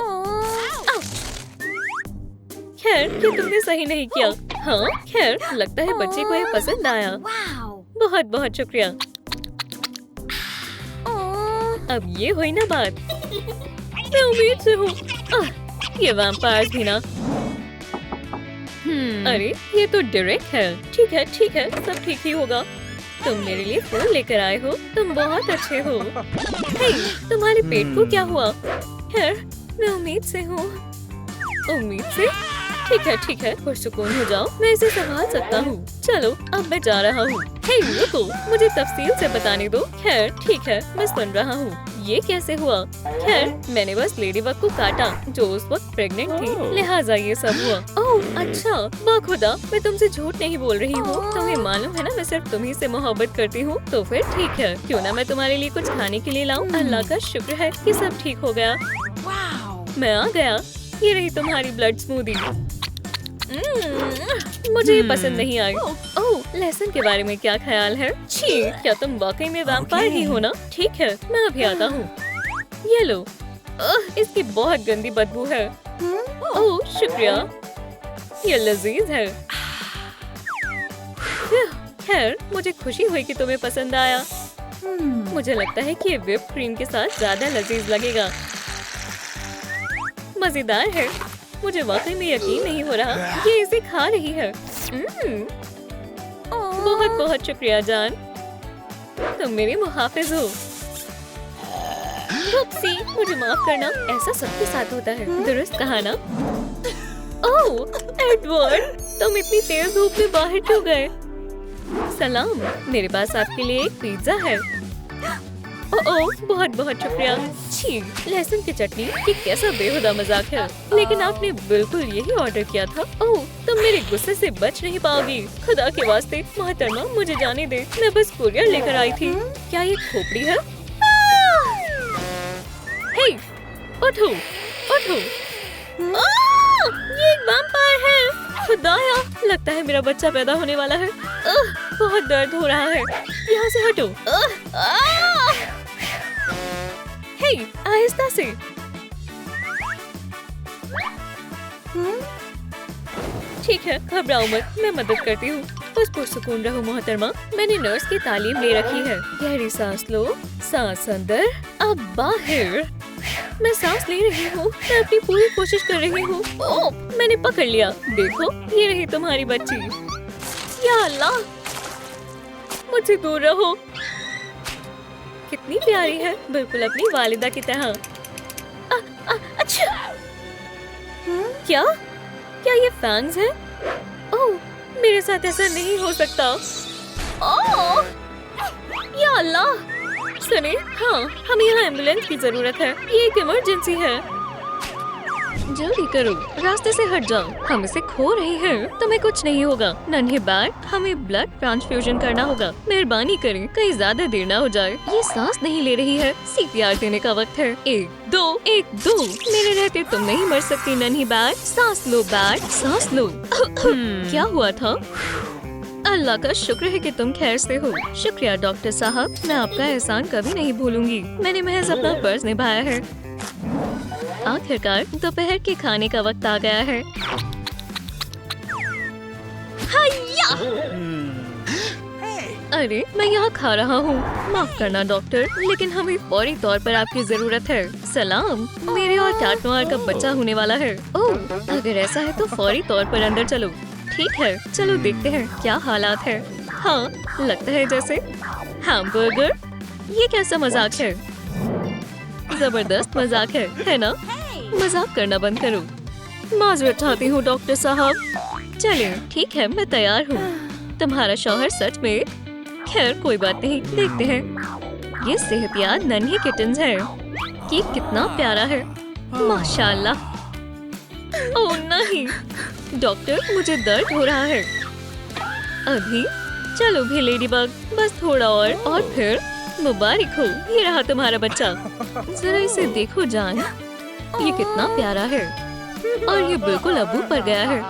खैर, ये तुमने सही नहीं किया। हाँ, खैर, लगता है बच्चे को ये पसंद आया। बहुत बहुत शुक्रिया। अब ये हुई ना बात। मैं उम्मीद से हूँ। ये वैम्पायर थी ना? अरे, ये तो डायरेक्ट है। ठीक है, ठीक है, सब ठीक ही होगा। तुम मेरे लिए फूल लेकर आए हो। तुम बहुत अच्छे हो। हे, तुम्हारे पेट को क्या हुआ? खैर, मैं उम्मीद से हूँ। उम्मीद से? ठीक है, पुरसुकून हो जाओ। मैं इसे संभाल सकता हूँ। चलो, अब मैं जा रहा हूँ। हे, रुको, मुझे तफसील से बताने दो। खैर, ठीक है, मैं सुन रहा हूँ। ये कैसे हुआ? खैर, मैंने बस लेडीबग को काटा जो उस वक्त प्रेग्नेंट थी, लिहाजा ये सब हुआ। ओह, अच्छा, बाखुदा, मैं तुमसे झूठ नहीं बोल रही हूँ। तुम्हें मालूम है ना, मैं सिर्फ तुम्ही से मोहब्बत करती हूँ। तो फिर ठीक है, क्यों ना मैं तुम्हारे लिए कुछ खाने के लिए लाऊं। अल्लाह का शुक्र है कि सब ठीक हो गया। मैं आ गया। ये रही तुम्हारी ब्लड स्मूदी। मुझे ये पसंद नहीं आई। ओह, लहसुन के बारे में क्या ख्याल है? छी, क्या तुम वाकई में वैम्पायर ही हो ना? ठीक है, मैं अभी आता हूँ। ये लो। इसकी बहुत गंदी बदबू है। ओह, शुक्रिया। ये लजीज है। खैर, मुझे खुशी हुई कि तुम्हें पसंद आया। मुझे लगता है कि ये व्हिप क्रीम के साथ ज्यादा लजीज लगेगा। मजेदार है। मुझे वाकई में यकीन नहीं हो रहा ये इसे खा रही है। बहुत बहुत शुक्रिया जान, तुम मेरी मुहाफिज हो। मुझे माफ करना, ऐसा सबके साथ होता है। दुरुस्त कहा ना? ओह, एडवर्ड, तुम इतनी तेज धूप में बाहर क्यों गए? सलाम, मेरे पास आपके लिए एक पिज्जा है। ओह बहुत बहुत शुक्रिया। छी, लहसुन की चटनी, ये कैसा बेहुदा मजाक है। लेकिन आपने बिल्कुल यही ऑर्डर किया था। ओह, तुम मेरे गुस्से से बच नहीं पाओगी। खुदा के वास्ते मोहतरमा, मुझे जाने दे, मैं बस कुरियर लेकर आई थी। क्या ये खोपड़ी है? हे, उठो, उठो। ये एक वैम्पायर है। खुदाया, लगता है मेरा बच्चा पैदा होने वाला है। बहुत दर्द हो रहा है। यहाँ से हटो। हे, आहिस्ता से। ठीक है, घबराओ मत, मैं मदद करती हूँ। बस पुरसुकून रहो मोहतरमा, मैंने नर्स की तालीम ले रखी है। गहरी सांस लो, सांस अंदर, अब बाहर। मैं सांस ले रही हूँ, मैं अपनी पूरी कोशिश कर रही हूँ। ओह, मैंने पकड़ लिया। देखो, ये रही तुम्हारी बच्ची। या अल्लाह, मुझसे दूर रहो। कितनी प्यारी है, बिल्कुल अपनी वालिदा की तरह। अच्छा, क्या क्या ये फैंग्स हैं? ओह, मेरे साथ ऐसा नहीं हो सकता। ओह, या अल्लाह। सुने, हाँ, हमें यहाँ एम्बुलेंस की जरूरत है। ये एक इमरजेंसी है। जल्दी करो, रास्ते से हट जाओ, हम इसे खो रहे हैं। तुम्हें कुछ नहीं होगा नन्हे बैग, हमें ब्लड ट्रांसफ्यूजन करना होगा। मेहरबानी करें, कहीं ज्यादा देर ना हो जाए। ये सांस नहीं ले रही है, CPR देने का वक्त है। 1 2 1 2। मेरे रहते तुम नहीं मर सकती नन्ही बैग। सांस लो बैग, सांस लो। क्या हुआ था? अल्लाह का शुक्र है कि तुम खैर से हो। शुक्रिया डॉक्टर साहब, मैं आपका एहसान कभी नहीं भूलूंगी। मैंने महज अपना फर्ज निभाया है। आखिरकार दोपहर के खाने का वक्त आ गया है। हाया! अरे, मैं यहाँ खा रहा हूँ। माफ करना डॉक्टर, लेकिन हमें फौरी तौर पर आपकी जरूरत है। सलाम, मेरे और कैट नोयर का बच्चा होने वाला है। ओह, अगर ऐसा है तो फौरी तौर पर अंदर चलो। ठीक है, चलो देखते हैं क्या हालात है। हाँ, लगता है जैसे हैमबर्गर। ये कैसा मजाक है? जबरदस्त मजाक है ना? मजाक करना बंद करो। माजरत चाहती हूँ डॉक्टर साहब। चलिए, ठीक है, मैं तैयार हूँ। तुम्हारा शौहर सच में? खैर कोई बात नहीं, देखते हैं। ये सेहतियाब नन्ही किटन्स है। ये कितना प्यारा है, माशाल्लाह। ओह नहीं डॉक्टर, मुझे दर्द हो रहा है। अभी चलो भी लेडीबग, बस थोड़ा और फिर मुबारक हो, ये रहा तुम्हारा बच्चा। जरा इसे देखो जान, ये कितना प्यारा है और ये बिल्कुल अबू पर गया है।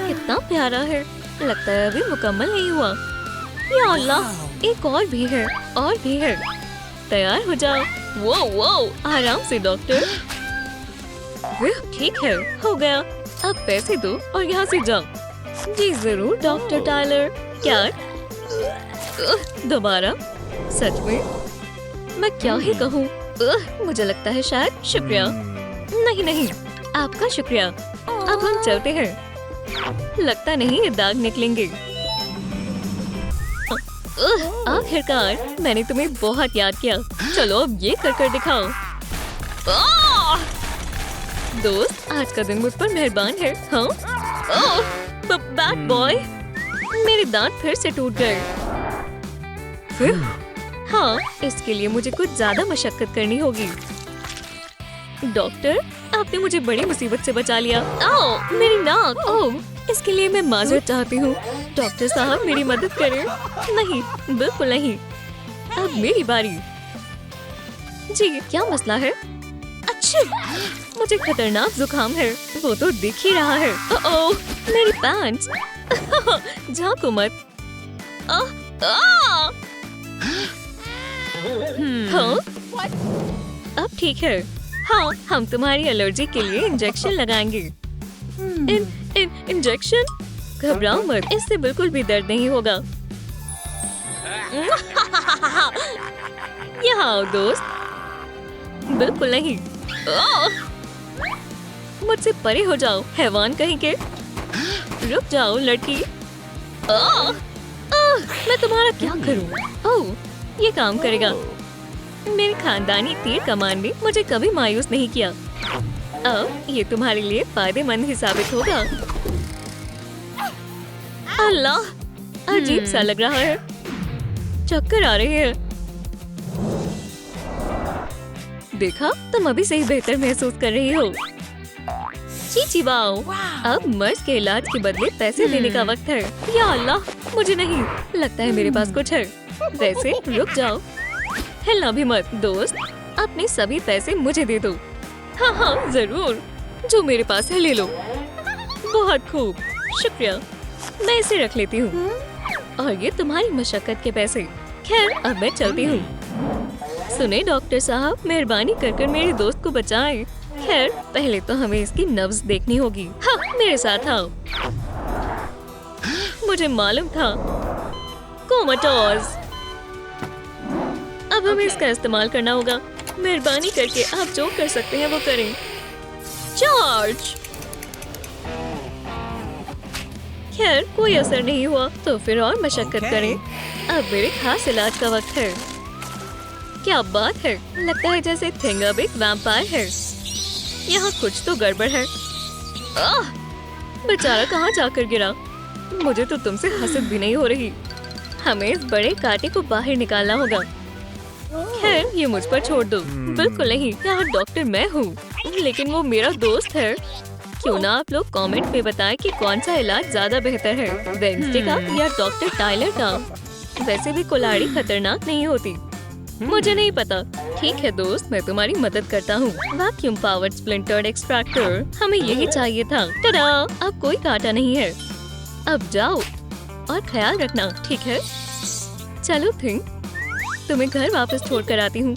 कितना प्यारा है, लगता है अभी मुकम्मल नहीं हुआ। या अल्लाह, एक और भी है, और भी है। तैयार हो जाओ। वो आराम से डॉक्टर। ठीक है, हो गया। अब पैसे दो और यहाँ से जाओ। जी जरूर डॉक्टर टायलर। क्या? दोबारा? सच में? मैं क्या ही कहूँ? मुझे लगता है शायद। शुक्रिया। नहीं, आपका शुक्रिया। अब हम चलते हैं। लगता नहीं ये दाग निकलेंगे। आखिरकार मैंने तुम्हें बहुत याद किया। चलो अब ये कर दिखाओ। दोस्त, आज का दिन मुझ पर मेहरबान है। हाँ? बैड बॉय, मेरे दांत फिर से टूट गए। हाँ, इसके लिए मुझे कुछ ज्यादा मशक्कत करनी होगी। डॉक्टर, आपने मुझे बड़ी मुसीबत से बचा लिया। ओह, मेरी नाक। ओह, इसके लिए मैं माजरत चाहती हूँ। डॉक्टर साहब, मेरी मदद करें। नहीं, बिल्कुल नहीं। अब मेरी बारी। जी, क्या मसला है? अच्छा, मुझे खतरनाक जुकाम है, वो तो दिख ही रहा है। ओह, मेरी पैंट्स। झांको मत। हाँ? अब ठीक है। हाँ, हम तुम्हारी एलर्जी के लिए इंजेक्शन लगाएंगे। इंजेक्शन? घबराओ मत, इससे बिल्कुल भी दर्द नहीं होगा। यहाँ आओ दोस्त। बिल्कुल नहीं। मुझसे परे हो जाओ, हैवान कहीं के। रुक जाओ लड़की। मैं तुम्हारा क्या करूं? ओह, ये काम करेगा। मेरे खानदानी तीर कमान ने मुझे कभी मायूस नहीं किया। अब ये तुम्हारे लिए फायदेमंद ही साबित होगा। अल्लाह, अजीब सा लग रहा है। चक्कर आ रहे हैं। देखा, तुम अभी से ही बेहतर महसूस कर रही हो। चीची वाओ, अब मर्ज के इलाज के बदले पैसे देने का वक्त है। या अल्लाह, मुझे नहीं लगता है मेरे पास कुछ है। वैसे रुक जाओ, हिलना भी मत दोस्त, अपने सभी पैसे मुझे दे दो। हाँ हाँ जरूर, जो मेरे पास है ले लो। बहुत खूब, शुक्रिया, मैं इसे रख लेती हूँ। और ये तुम्हारी मशक्कत के पैसे। खैर अब मैं चलती हूँ। सुने डॉक्टर साहब, मेहरबानी कर मेरे दोस्त को बचाएं। खैर पहले तो हमें इसकी नब्ज देखनी होगी। हाँ, मेरे साथ आओ। मुझे मालूम था, कोमाटोज। अब हमें इसका इस्तेमाल करना होगा। मेहरबानी करके आप जो कर सकते हैं वो करें। चार्ज। खैर कोई असर नहीं हुआ, तो फिर और मशक्कत करें। अब मेरे खास इलाज का वक्त है। क्या बात है, लगता है जैसे थिंग अब एक वैम्पायर है। यहाँ कुछ तो गड़बड़ है। बेचारा कहाँ जाकर गिरा। मुझे तो तुमसे हसद भी नहीं हो रही। हमें इस बड़े कांटे को बाहर निकालना होगा। खैर ये मुझ पर छोड़ दो। बिल्कुल नहीं, यहाँ डॉक्टर मैं हूँ, लेकिन वो मेरा दोस्त है। क्यों ना आप लोग कमेंट में बताएं कि कौन सा इलाज ज्यादा बेहतर है, वेडनेसडे का या डॉक्टर टाइलर का। वैसे भी कुल्हाड़ी खतरनाक नहीं होती। मुझे नहीं पता। ठीक है दोस्त, मैं तुम्हारी मदद करता हूँ। वैक्यूम पावर्ड स्प्लिंटर्ड एक्सट्रैक्टर, हमें यही चाहिए था। टडा, अब कोई कांटा नहीं है। अब जाओ और ख्याल रखना, ठीक है? चलो थिंग, तुम्हें घर वापस छोड़ कर आती हूँ।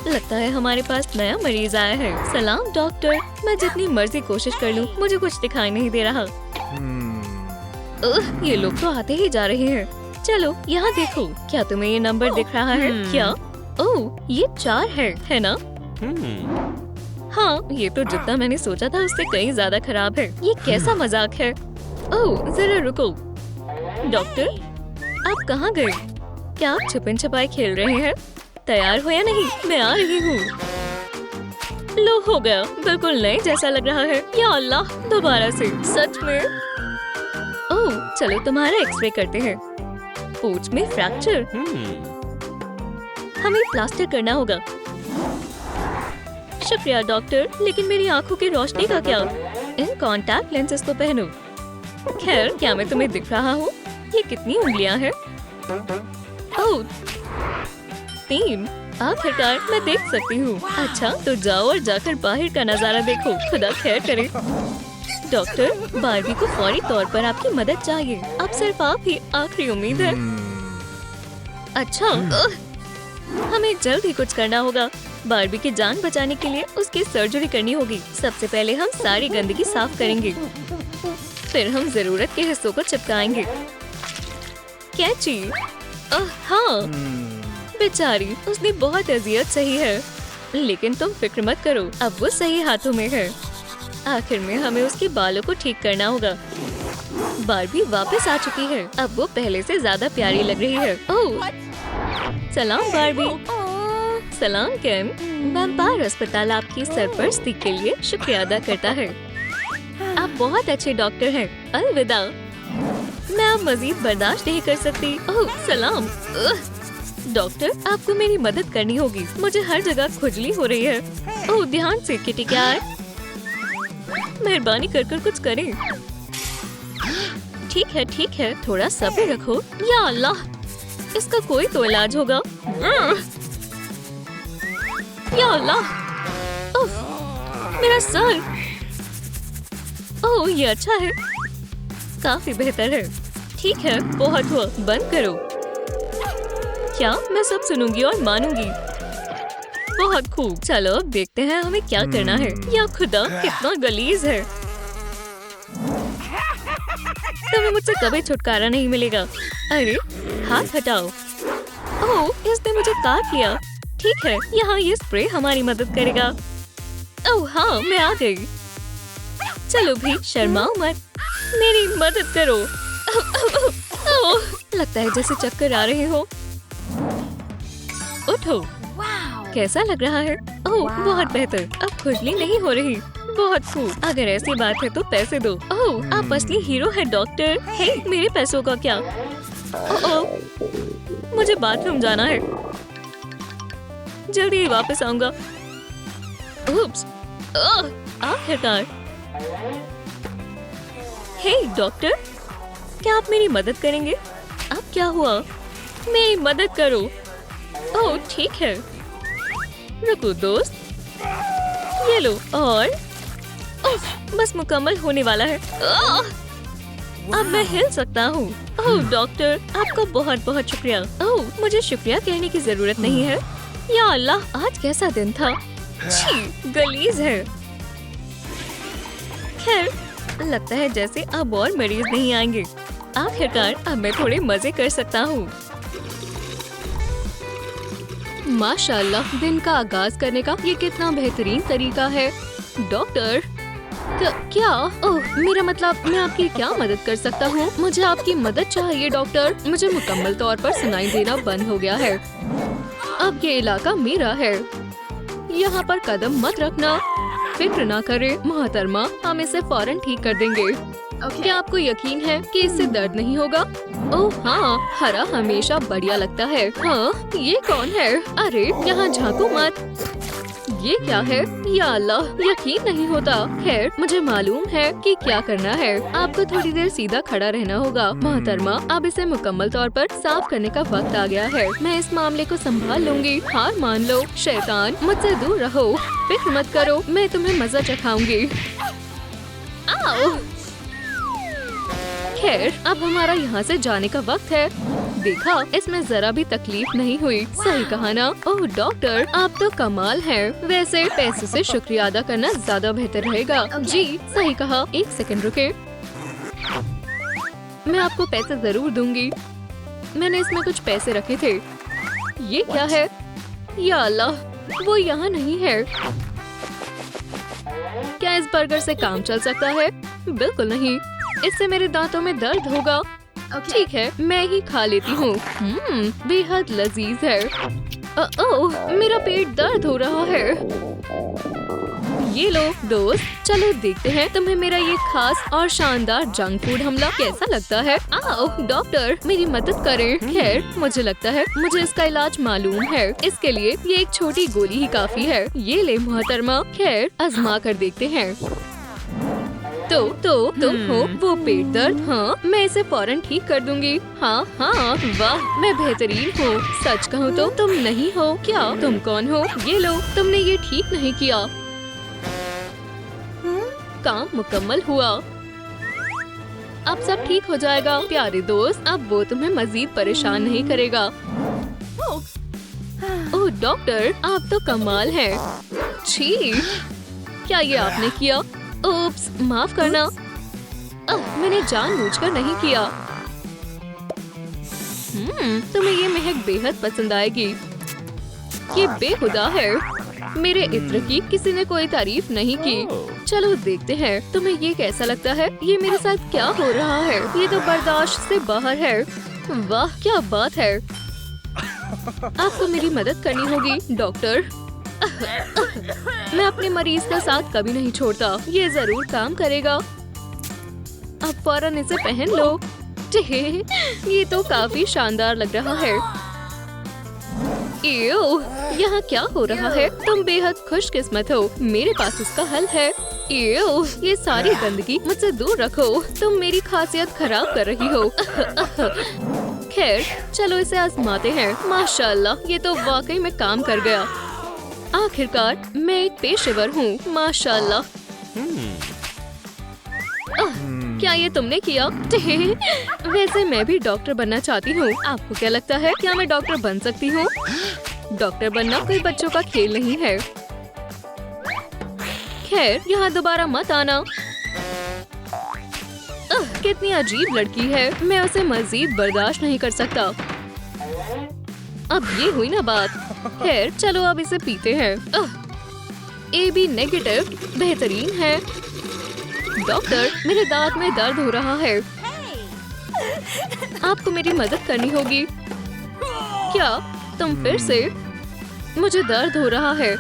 लगता है हमारे पास नया मरीज आया है। सलाम डॉक्टर, मैं जितनी मर्जी कोशिश कर लूँ मुझे कुछ दिखाई नहीं दे रहा। ये लोग तो आते ही जा रहे हैं। चलो यहाँ देखो, क्या तुम्हें ये नंबर दिख रहा है? क्या? ओह, ये 4 है ना? हाँ, ये तो जितना मैंने सोचा था उससे कहीं ज्यादा खराब है। ये कैसा मजाक है? ओह जरा रुको। डॉक्टर, आप कहाँ गए? क्या आप छुपन छुपाई खेल रहे हैं? तैयार हो या नहीं? मैं आ रही हूँ। लो, हो गया, बिल्कुल नए जैसा लग रहा है। या अल्लाह, दोबारा से, सच में? ओह, चलो तुम्हारा एक्सरे करते हैं। पूंछ में फ्रैक्चर, हमें प्लास्टर करना होगा। शुक्रिया डॉक्टर, लेकिन मेरी आंखों की रोशनी का क्या? इन कॉन्टैक्ट लेंसेज को पहनो। खैर, क्या मैं तुम्हें दिख रहा हूँ? ये कितनी उंगलियां हैं? ओह, 3। आखिरकार मैं देख सकती हूँ। अच्छा, तो जाओ और जाकर बाहर का नजारा देखो। खुदा खैर करे। डॉक्टर, बार्बी को फौरी तौर पर आपकी मदद चाहिए। अब सिर्फ आप ही आखिरी उम्मीद है। अच्छा, हमें जल्द ही कुछ करना होगा। बार्बी की जान बचाने के लिए उसकी सर्जरी करनी होगी। सबसे पहले हम सारी गंदगी साफ करेंगे, फिर हम जरूरत के हिस्सों को चिपकाएंगे। कैची? हाँ, बेचारी, उसने बहुत अजियत सही है, लेकिन तुम फिक्र मत करो, अब वो सही हाथों में है। आखिर में हमें उसके बालों को ठीक करना होगा। बार्बी वापस आ चुकी है। अब वो पहले से ज्यादा प्यारी लग रही है। ओह, सलाम बार्बी। सलाम केन। वैम्पायर अस्पताल आपकी सरपरस्ती के लिए शुक्रिया अदा करता है। आप बहुत अच्छे डॉक्टर हैं। अलविदा। मैं अब मजीद बर्दाश्त नहीं कर सकती। ओह सलाम। डॉक्टर, आपको मेरी मदद करनी होगी। मुझे हर जगह खुजली हो रही है। ओह ध्यान से, किटी क्या है? मेहरबानी कर कुछ करें। ठीक है, थोड़ा सब्र रखो। या अल्लाह, इसका कोई तो इलाज होगा। या अल्लाह, उफ, मेरा सर। ओह ये अच्छा है, काफी बेहतर है। ठीक है, बहुत हुआ, बंद करो। क्या? मैं सब सुनूंगी और मानूंगी। बहुत खूब, चलो अब देखते हैं हमें क्या करना है। या खुदा, कितना गलीज है। तुम्हें मुझसे कभी छुटकारा नहीं मिलेगा। अरे हाथ हटाओ। ओह इसने मुझे काट लिया। ठीक है, यहाँ ये स्प्रे हमारी मदद करेगा। ओह हाँ, मैं आ गई। चलो भी, शर्माओ मत, मेरी मदद करो। ओह, लगता है जैसे चक्कर आ रहे हो। उठो। कैसा लग रहा है? ओह बहुत बेहतर, अब खुजली नहीं हो रही। बहुत खूब, अगर ऐसी बात है तो पैसे दो। ओह आप असली हीरो है डॉक्टर। हे, मेरे पैसों का क्या? ओह, मुझे बाथरूम जाना है, जल्दी ही वापस आऊंगा। उप्स, आखिरकार। हे डॉक्टर, क्या आप मेरी मदद करेंगे? अब क्या हुआ? मेरी मदद करो। ओह ठीक है, रुको दोस्त, ये लो और बस मुकम्मल होने वाला है। अब मैं हिल सकता हूँ। ओह डॉक्टर, आपका बहुत बहुत शुक्रिया। ओह मुझे शुक्रिया कहने की जरूरत नहीं है। या अल्लाह, आज कैसा दिन था। छी, गलीज है। खैर, लगता है जैसे अब और मरीज नहीं आएंगे। आखिरकार अब मैं थोड़े मजे कर सकता हूँ। माशाल्लाह, दिन का आगाज करने का ये कितना बेहतरीन तरीका है। डॉक्टर, क्या? ओह, मेरा मतलब मैं आपकी क्या मदद कर सकता हूँ? मुझे आपकी मदद चाहिए डॉक्टर। मुझे मुकम्मल तौर पर सुनाई देना बंद हो गया है। अब ये इलाका मेरा है। यहाँ पर कदम मत रखना। फिक्र ना करे मोहतरमा, हम इसे फौरन ठीक कर देंगे। क्या आपको यकीन है कि इससे दर्द नहीं होगा? ओह हाँ, हरा हमेशा बढ़िया लगता है। हाँ, ये कौन है? अरे यहाँ झांको मत। ये क्या है? या अल्लाह, यकीन नहीं होता। खैर, मुझे मालूम है कि क्या करना है। आपको थोड़ी देर सीधा खड़ा रहना होगा। मोहतरमा, अब इसे मुकम्मल तौर पर साफ करने का वक्त आ गया है। मैं इस मामले को संभाल लूंगी। हार मान लो शैतान, मुझसे दूर रहो। फिक्र मत करो, मैं तुम्हें मजा चखाऊंगी। आओ। खैर, अब हमारा यहाँ से जाने का वक्त है। देखा, इसमें जरा भी तकलीफ नहीं हुई। सही कहा ना? ओह डॉक्टर, आप तो कमाल हैं। वैसे पैसे से शुक्रिया अदा करना ज्यादा बेहतर रहेगा। जी सही कहा। एक सेकंड रुके, मैं आपको पैसे जरूर दूंगी। मैंने इसमें कुछ पैसे रखे थे। ये क्या है? या अल्लाह, वो यहाँ नहीं है। क्या इस बर्गर से काम चल सकता है? बिल्कुल नहीं, इससे मेरे दांतों में दर्द होगा। ठीक है, मैं ही खा लेती हूँ। बेहद लजीज है। ओह, मेरा पेट दर्द हो रहा है। ये लो दोस्त, चलो देखते हैं तुम्हें मेरा ये खास और शानदार जंक फूड हमला कैसा लगता है। आओ डॉक्टर, मेरी मदद करें। खैर, मुझे लगता है मुझे इसका इलाज मालूम है। इसके लिए ये एक छोटी गोली ही काफी है। ये ले मोहतरमा। खैर, आजमा कर देखते हैं। तो तुम हो वो पेट दर्द? हाँ, मैं इसे फौरन ठीक कर दूंगी। हाँ हाँ, वाह, मैं बेहतरीन हूँ। सच कहूँ तो तुम नहीं हो। क्या? तुम कौन हो? ये लो, तुमने ये ठीक नहीं किया। काम मुकम्मल हुआ। अब सब ठीक हो जाएगा प्यारे दोस्त। अब वो तुम्हें मजीद परेशान नहीं करेगा। ओह डॉक्टर, आप तो कमाल हैं। छी, क्या ये आपने किया? उप्स, माफ करना। मैंने जानबूझकर नहीं किया। तुम्हें ये महक बेहद पसंद आएगी। ये बेहुदा है। मेरे इत्र की किसी ने कोई तारीफ नहीं की। चलो देखते हैं तुम्हें ये कैसा लगता है। ये मेरे साथ क्या हो रहा है? ये तो बर्दाश्त से बाहर है। वाह, क्या बात है। आपको मेरी मदद करनी होगी डॉक्टर। मैं अपने मरीज का साथ कभी नहीं छोड़ता। ये जरूर काम करेगा। अब फौरन इसे पहन लो। ये तो काफी शानदार लग रहा है। यहाँ क्या हो रहा है? तुम बेहद खुशकिस्मत हो, मेरे पास इसका हल है। ये सारी गंदगी मुझसे दूर रखो। तुम मेरी खासियत खराब कर रही हो। खैर, चलो इसे आजमाते हैं। माशाल्लाह, ये तो वाकई में काम कर गया। आखिरकार मैं एक पेशेवर हूँ। माशाल्लाह। क्या ये तुमने किया? वैसे मैं भी डॉक्टर बनना चाहती हूँ। आपको क्या लगता है, क्या मैं डॉक्टर बन सकती हूँ? डॉक्टर बनना कोई बच्चों का खेल नहीं है। खैर, यहाँ दोबारा मत आना। कितनी अजीब लड़की है। मैं उसे मजीद बर्दाश्त नहीं कर सकता। अब ये हुई ना बात। खैर, चलो अब इसे पीते हैं। AB नेगेटिव बेहतरीन है। डॉक्टर, मेरे दांत में दर्द हो रहा है। आपको मेरी मदद करनी होगी। क्या तुम फिर से? मुझे दर्द हो रहा है।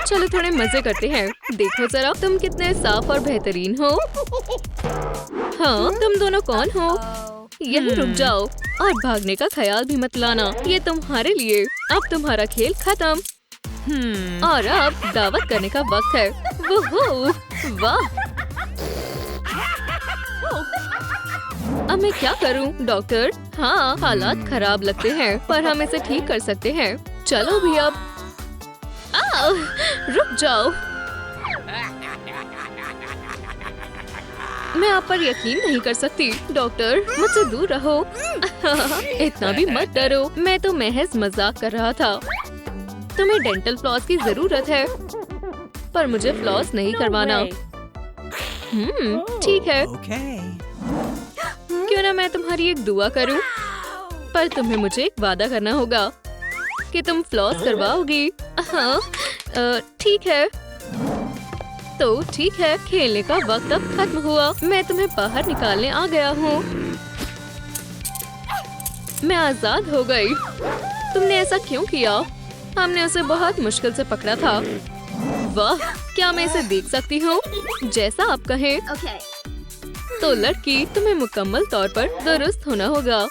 चलो थोड़े मजे करते हैं। देखो जरा, तुम कितने साफ और बेहतरीन हो। हाँ, तुम दोनों कौन हो? यही रुक जाओ और भागने का ख्याल भी मत लाना। ये तुम्हारे लिए। अब तुम्हारा खेल खत्म। और अब दावत करने का वक्त है। वुहू, वाह! अब मैं क्या करूं, डॉक्टर? हाँ, हालात खराब लगते हैं, पर हम इसे ठीक कर सकते हैं। चलो भी अब। रुक जाओ। मैं आप पर यकीन नहीं कर सकती। डॉक्टर, मुझसे दूर रहो। इतना भी मत डरो, मैं तो महज मजाक कर रहा था। तुम्हें डेंटल फ्लॉस की जरूरत है, पर मुझे फ्लॉस नहीं करवाना। ठीक है। क्यों ना मैं तुम्हारी एक दुआ करूं? पर तुम्हें मुझे एक वादा करना होगा कि तुम फ्लॉस करवाओगी। हाँ, ठीक है। तो ठीक है, खेलने का वक्त अब खत्म हुआ। मैं तुम्हें बाहर निकालने आ गया हूँ। मैं आजाद हो गई। तुमने ऐसा क्यों किया? हमने उसे बहुत मुश्किल से पकड़ा था। वाह, क्या मैं इसे देख सकती हूँ? जैसा आप कहें। तो लड़की, तुम्हें मुकम्मल तौर पर दुरुस्त होना होगा।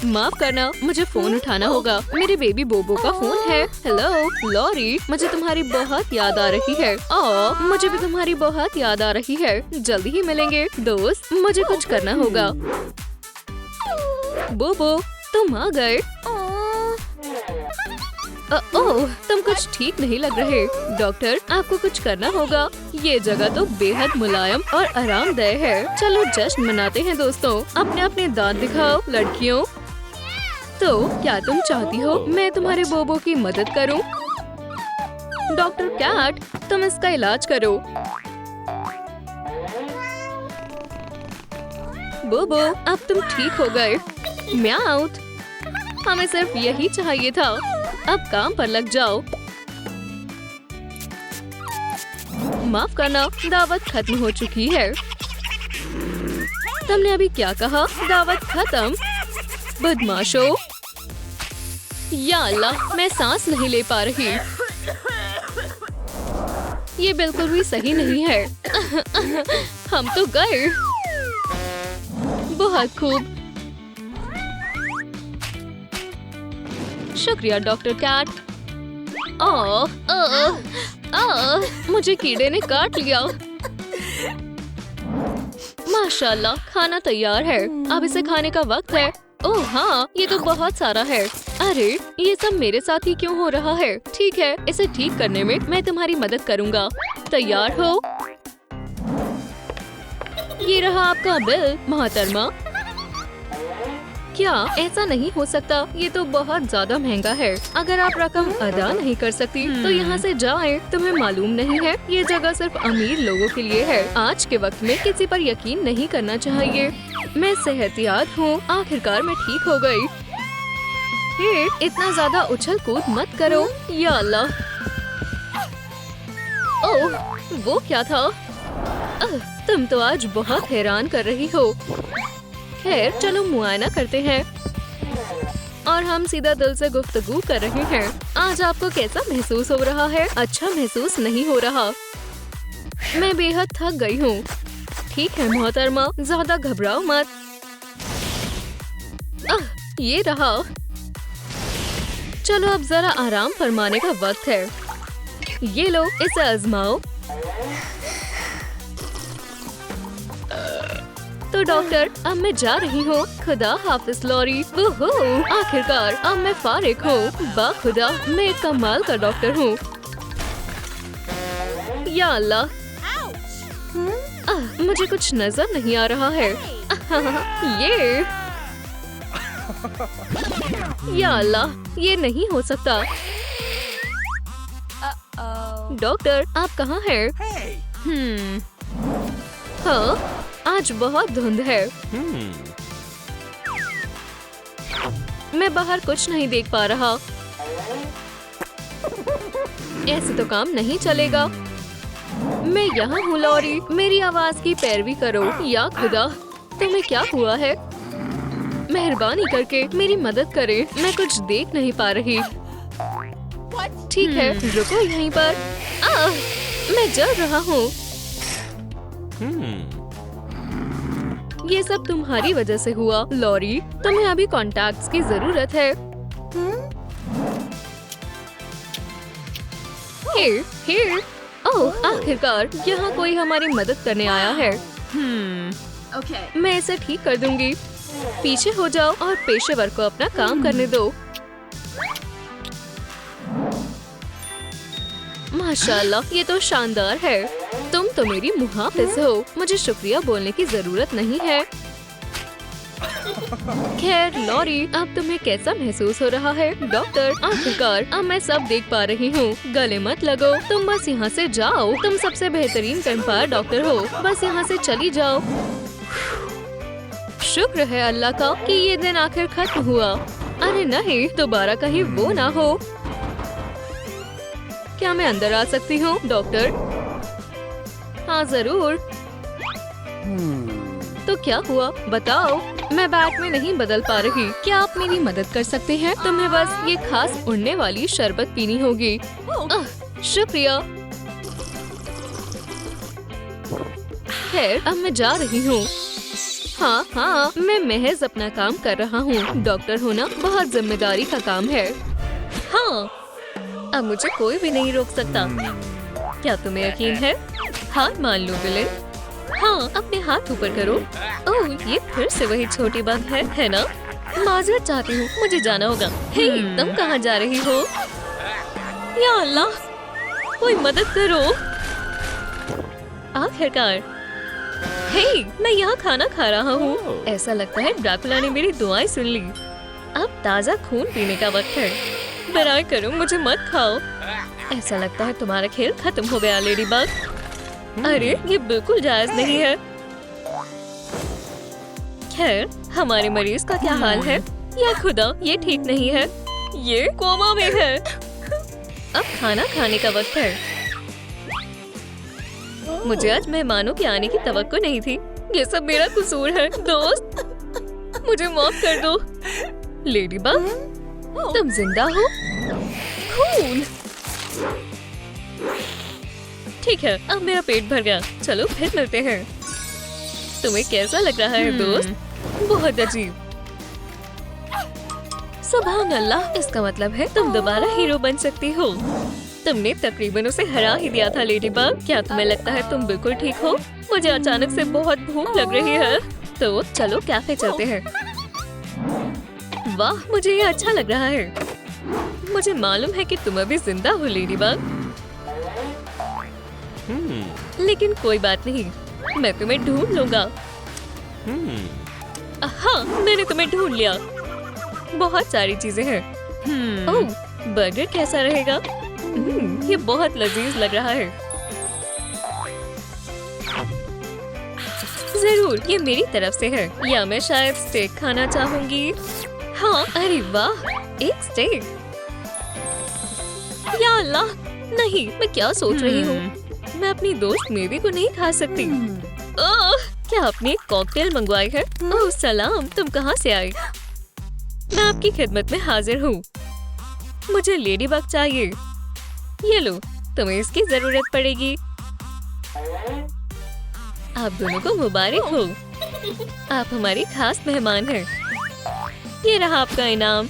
माफ करना, मुझे फोन उठाना होगा। मेरे बेबी बोबो का फोन है। हेलो लॉरी, मुझे तुम्हारी बहुत याद आ रही है। मुझे भी तुम्हारी बहुत याद आ रही है। जल्दी ही मिलेंगे दोस्त। मुझे कुछ करना होगा। बोबो, तुम आ गए। ओह, तुम कुछ ठीक नहीं लग रहे। डॉक्टर, आपको कुछ करना होगा। ये जगह तो बेहद मुलायम और आरामदेह है। चलो जश्न मनाते हैं दोस्तों। अपने अपने दांत दिखाओ लड़कियों। तो क्या तुम चाहती हो मैं तुम्हारे बोबो की मदद करूं? डॉक्टर कैट, तुम इसका इलाज करो। बोबो, अब तुम ठीक हो गए। म्याऊट, हमें सिर्फ यही चाहिए था। अब काम पर लग जाओ। माफ करना, दावत खत्म हो चुकी है। तुमने अभी क्या कहा? दावत खत्म? बदमाशो! या अल्लाह, मैं सांस नहीं ले पा रही। ये बिल्कुल भी सही नहीं है। हम तो गए। बहुत खूब। शुक्रिया डॉक्टर कैट। मुझे कीड़े ने काट लिया। माशाल्लाह, खाना तैयार है। अब इसे खाने का वक्त है। ओह हाँ, ये तो बहुत सारा है। अरे, ये सब मेरे साथ ही क्यों हो रहा है? ठीक है, इसे ठीक करने में मैं तुम्हारी मदद करूँगा। तैयार हो? ये रहा आपका बिल, मोहतरमा। क्या ऐसा नहीं हो सकता? ये तो बहुत ज्यादा महंगा है। अगर आप रकम अदा नहीं कर सकती तो यहाँ से जाएं। तुम्हें मालूम नहीं है, ये जगह सिर्फ अमीर लोगों के लिए है। आज के वक्त में किसी पर यकीन नहीं करना चाहिए। मैं सेहतियात हूँ। आखिरकार मैं ठीक हो गई। हे, इतना ज्यादा उछल कूद मत करो। या अल्लाह! ओह, वो क्या था? तुम तो आज बहुत हैरान कर रही हो। खैर, चलो मुआयना करते हैं। और हम सीधा दिल से गुफ्तगू कर रहे हैं। आज आपको कैसा महसूस हो रहा है? अच्छा महसूस नहीं हो रहा। मैं बेहद थक गई हूँ। ठीक है मोहतरमा, ज्यादा घबराओ मत। ये रहा। चलो अब जरा आराम फरमाने का वक्त है। ये लो, इसे आजमाओ। तो डॉक्टर, अब मैं जा रही हूँ। खुदा हाफिज लॉरी। ओहो, आखिरकार अब मैं फारिग हूँ। बाखुदा, मैं एक कमाल का डॉक्टर हूँ। या अल्लाह, मुझे कुछ नजर नहीं आ रहा है। ये या अल्लाह, ये नहीं हो सकता। डॉक्टर, आप कहाँ हैं? हाँ, आज बहुत धुंध है। मैं बाहर कुछ नहीं देख पा रहा। ऐसे तो काम नहीं चलेगा। मैं यहाँ हूँ लॉरी, मेरी आवाज की पैरवी करो। या खुदा, तुम्हें क्या हुआ है? मेहरबानी करके मेरी मदद करें, मैं कुछ देख नहीं पा रही। ठीक है, रुको यहीं पर। मैं जल रहा हूँ। ये सब तुम्हारी वजह से हुआ। लॉरी, तुम्हें अभी कॉन्टैक्ट्स की जरूरत है। हियर। ओह, आखिरकार यहाँ कोई हमारी मदद करने आया है। मैं इसे ठीक कर दूंगी। पीछे हो जाओ और पेशेवर को अपना काम करने दो। माशाल्लाह, ये तो शानदार है। तुम तो मेरी मुहाफिज हो। मुझे शुक्रिया बोलने की जरूरत नहीं है। खैर लॉरी, अब तुम्हें कैसा महसूस हो रहा है? डॉक्टर, आखिरकार अब मैं सब देख पा रही हूँ। गले मत लगो, तुम बस यहाँ से जाओ। तुम सबसे बेहतरीन कंपायर डॉक्टर हो। बस यहाँ से चली जाओ। शुक्र है अल्लाह का कि ये दिन आखिर खत्म हुआ। अरे नहीं, दोबारा कहीं वो ना हो। क्या मैं अंदर आ सकती हूँ डॉक्टर? हाँ जरूर। तो क्या हुआ बताओ? मैं बैट में नहीं बदल पा रही। क्या आप मेरी मदद कर सकते हैं? तुम्हें बस ये खास उड़ने वाली शरबत पीनी होगी। शुक्रिया। खैर अब मैं जा रही हूँ। हाँ, मैं महज अपना काम कर रहा हूँ। डॉक्टर होना बहुत जिम्मेदारी का काम है। हाँ, अब मुझे कोई भी नहीं रोक सकता। क्या तुम्हें यकीन है? हाथ मान लो विलेन। हाँ, अपने हाथ ऊपर करो। ओह, ये फिर से वही छोटी बात है ना? माजरत चाहती हूँ, मुझे जाना होगा। हे, तुम कहाँ जा रही हो? या अल्लाह, कोई मदद करो। आखिरकार। हे, मैं यहाँ खाना खा रहा हूँ। ऐसा लगता है ड्रैकुला ने मेरी दुआएं सुन ली। अब ताज़ा खून पीने का वक्त है। बराए करो, मुझे मत खाओ। ऐसा लगता है तुम्हारा खेल खत्म हो गया लेडीबग। अरे, ये बिल्कुल जायज नहीं है। खैर, हमारे मरीज का क्या हाल है? या खुदा, ये ठीक नहीं है। ये कोमा में है। अब खाना खाने का वक्त है। मुझे आज मेहमानों के आने की तवक्को नहीं थी। ये सब मेरा कसूर है। दोस्त, मुझे माफ कर दो। लेडीबग, तुम जिंदा हो? खून। ठीक है, अब मेरा पेट भर गया। चलो फिर मिलते हैं। तुम्हें कैसा लग रहा है दोस्त? बहुत अजीब। सुभान अल्लाह, इसका मतलब है तुम दोबारा हीरो बन सकती हो। तुमने तकरीबन उसे हरा ही दिया था लेडीबग। क्या तुम्हें लगता है तुम बिल्कुल ठीक हो? मुझे अचानक से बहुत भूख लग रही है। तो चलो कैफे चलते हैं। वाह, मुझे ये अच्छा लग रहा है। मुझे मालूम है कि तुम अभी जिंदा हो लेडीबग। लेकिन कोई बात नहीं, मैं तुम्हें ढूंढ लूंगा। हाँ, मैंने तुम्हें ढूंढ लिया। बहुत सारी चीजें हैं। ओह, बर्गर कैसा रहेगा? ये बहुत लजीज लग रहा है। जरूर, ये मेरी तरफ से है। या मैं शायद स्टेक खाना चाहूंगी। हाँ, अरे वाह, एक स्टेक। या अल्लाह, नहीं, मैं क्या सोच रही हूँ? मैं अपनी दोस्त मेवी को नहीं खा सकती। ओह, क्या आपने एक कॉकटेल मंगवाई है? ओह सलाम, तुम कहाँ से आई? मैं आपकी खिदमत में हाजिर हूँ। मुझे लेडीबग चाहिए। ये लो, तुम्हें इसकी जरूरत पड़ेगी। आप दोनों को मुबारक हो। आप हमारी खास मेहमान हैं। ये रहा आपका इनाम।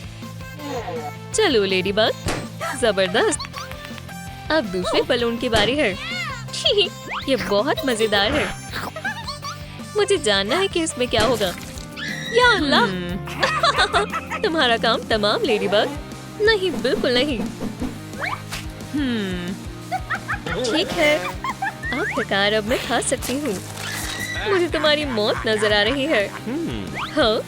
चलो लेडीबग, जबरदस्त। अब दूसरे बलून की बारी है। ये बहुत मजेदार है। मुझे जानना है कि इसमें क्या होगा। या अल्लाह, तुम्हारा काम तमाम लेडीबग। नहीं, बिल्कुल नहीं। ठीक है, आखिरकार अब मैं खा सकती हूँ। मुझे तुम्हारी मौत नजर आ रही है। हाँ,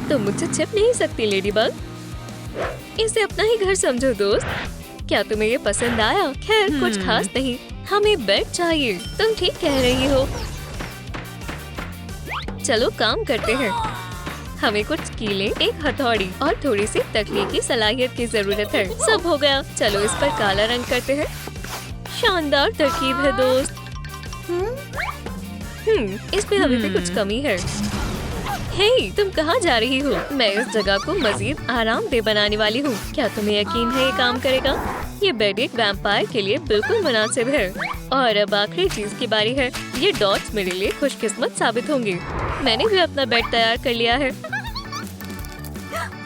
तुम मुझसे छिप नहीं सकती लेडीबग। इसे अपना ही घर समझो दोस्त। क्या तुम्हें ये पसंद आया? खैर, कुछ खास नहीं। हमें बेड चाहिए। तुम ठीक कह रही हो। चलो काम करते हैं। हमें कुछ कीलें, एक हथौड़ी और थोड़ी सी तख्लीकी सलाहियत की जरूरत है। सब हो गया। चलो इस पर काला रंग करते हैं। शानदार तरकीब है दोस्त। इसमें अभी भी कुछ कमी है। हे, तुम कहाँ जा रही हो? मैं इस जगह को मजीद आरामदेह बनाने वाली हूँ। क्या तुम्हें यकीन है ये काम करेगा? ये बेड एक वैम्पायर के लिए बिल्कुल मुनासिब है। और अब आखिरी चीज की बारी है। ये डॉट्स मेरे लिए खुशकिस्मत साबित होंगे। मैंने भी अपना बेड तैयार कर लिया है।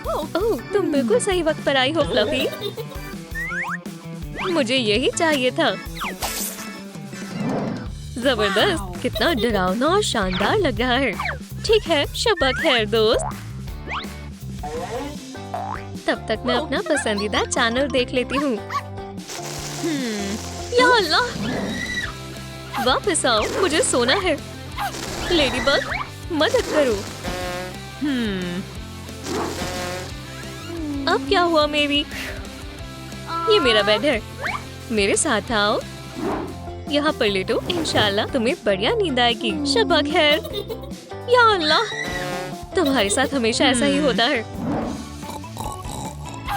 ओह, तुम बिल्कुल सही वक्त पर आई हो फ्लफी। मुझे यही चाहिए था। जबरदस्त, कितना डरावना और शानदार लग रहा है। ठीक है, शब्बा खैर दोस्त। तब तक मैं अपना पसंदीदा चैनल देख लेती हूँ। या अल्लाह, वापस आओ, मुझे सोना है। लेडीबग, मदद करो। अब क्या हुआ मेरी? ये मेरा बेड है, मेरे साथ आओ। यहाँ पर लेटो, इंशाल्लाह तुम्हें बढ़िया नींद आएगी। शब्बा खैर। या अल्लाह, तुम्हारे साथ हमेशा ऐसा ही होता है।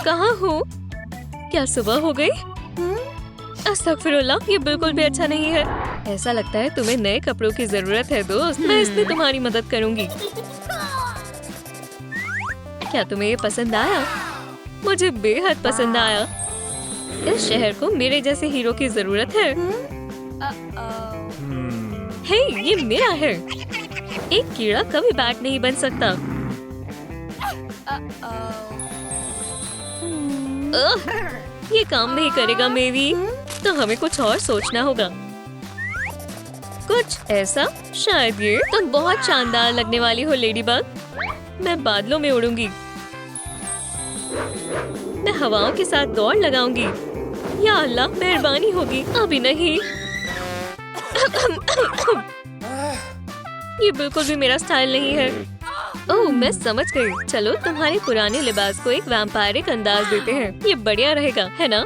कहाँ हो? क्या सुबह हो गई? अस्तगफिरुल्लाह, ये बिल्कुल भी अच्छा नहीं है। ऐसा लगता है तुम्हें नए कपड़ों की जरूरत है दोस्त। मैं इसमें तुम्हारी मदद करूंगी। क्या तुम्हें ये पसंद आया? मुझे बेहद पसंद आया। इस शहर को मेरे जैसे हीरो की जरूरत है। हे, ये मेरा है। एक कीड़ा कभी बैट नहीं बन सकता। ये काम नहीं करेगा मेरी, तो हमें कुछ और सोचना होगा। कुछ ऐसा, शायद ये। तुम बहुत शानदार लगने वाली हो लेडीबग। मैं बादलों में उड़ूंगी। मैं हवाओं के साथ दौड़ लगाऊंगी। या अल्लाह, मेहरबानी होगी। अभी नहीं। ये बिल्कुल भी मेरा स्टाइल नहीं है। ओह, मैं समझ गई। चलो तुम्हारे पुराने लिबास को एक वैम्पायरिक अंदाज देते हैं। ये बढ़िया रहेगा, है ना?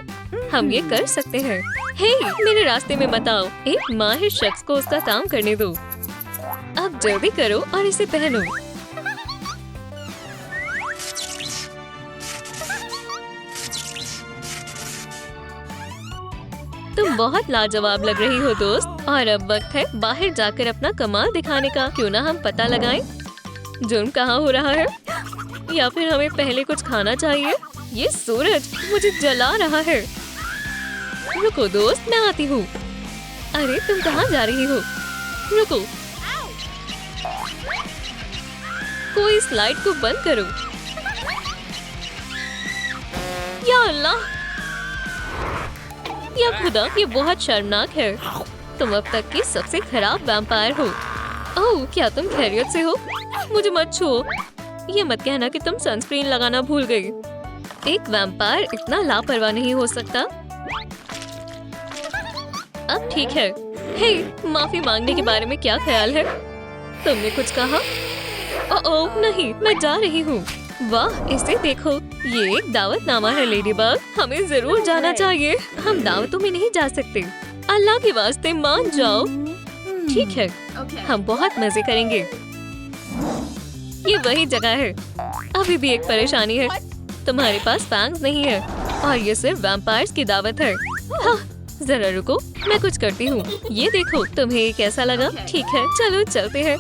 हम ये कर सकते हैं। हे, मेरे रास्ते में मत आओ। एक माहिर शख्स को उसका काम करने दो। अब जल्दी करो और इसे पहनो। तुम बहुत लाजवाब लग रही हो दोस्त। और अब वक्त है बाहर जाकर अपना कमाल दिखाने का। क्यों ना हम पता लगाएं जुर्म कहाँ हो रहा है, या फिर हमें पहले कुछ खाना चाहिए। ये सूरज मुझे जला रहा है। रुको दोस्त, मैं आती हूँ। अरे तुम कहाँ जा रही हो? रुको, कोई इस लाइट को बंद करो। या अल्लाह, या खुदा, ये बहुत शर्मनाक है। तुम अब तक की सबसे खराब वैम्पायर हो। ओह, क्या तुम खैरियत से हो? मुझे मत छुओ। ये मत कहना कि तुम सनस्क्रीन लगाना भूल गई। एक वैम्पायर इतना लापरवाह नहीं हो सकता। अब ठीक है। हे, माफी मांगने के बारे में क्या ख्याल है? तुमने कुछ कहा? ओह नहीं, मैं जा रही हूँ। वाह, इसे देखो, ये एक दावतनामा है लेडीबग। हमें जरूर जाना चाहिए। हम दावतों में नहीं जा सकते। अल्लाह के वास्ते मान जाओ। ठीक है, हम बहुत मजे करेंगे। ये वही जगह है। अभी भी एक परेशानी है, तुम्हारे पास फैंग्स नहीं है और ये सिर्फ वैम्पायर्स की दावत है। हाँ, जरा रुको, मैं कुछ करती हूँ। ये देखो, तुम्हें ये कैसा लगा? ठीक है, चलो चलते हैं।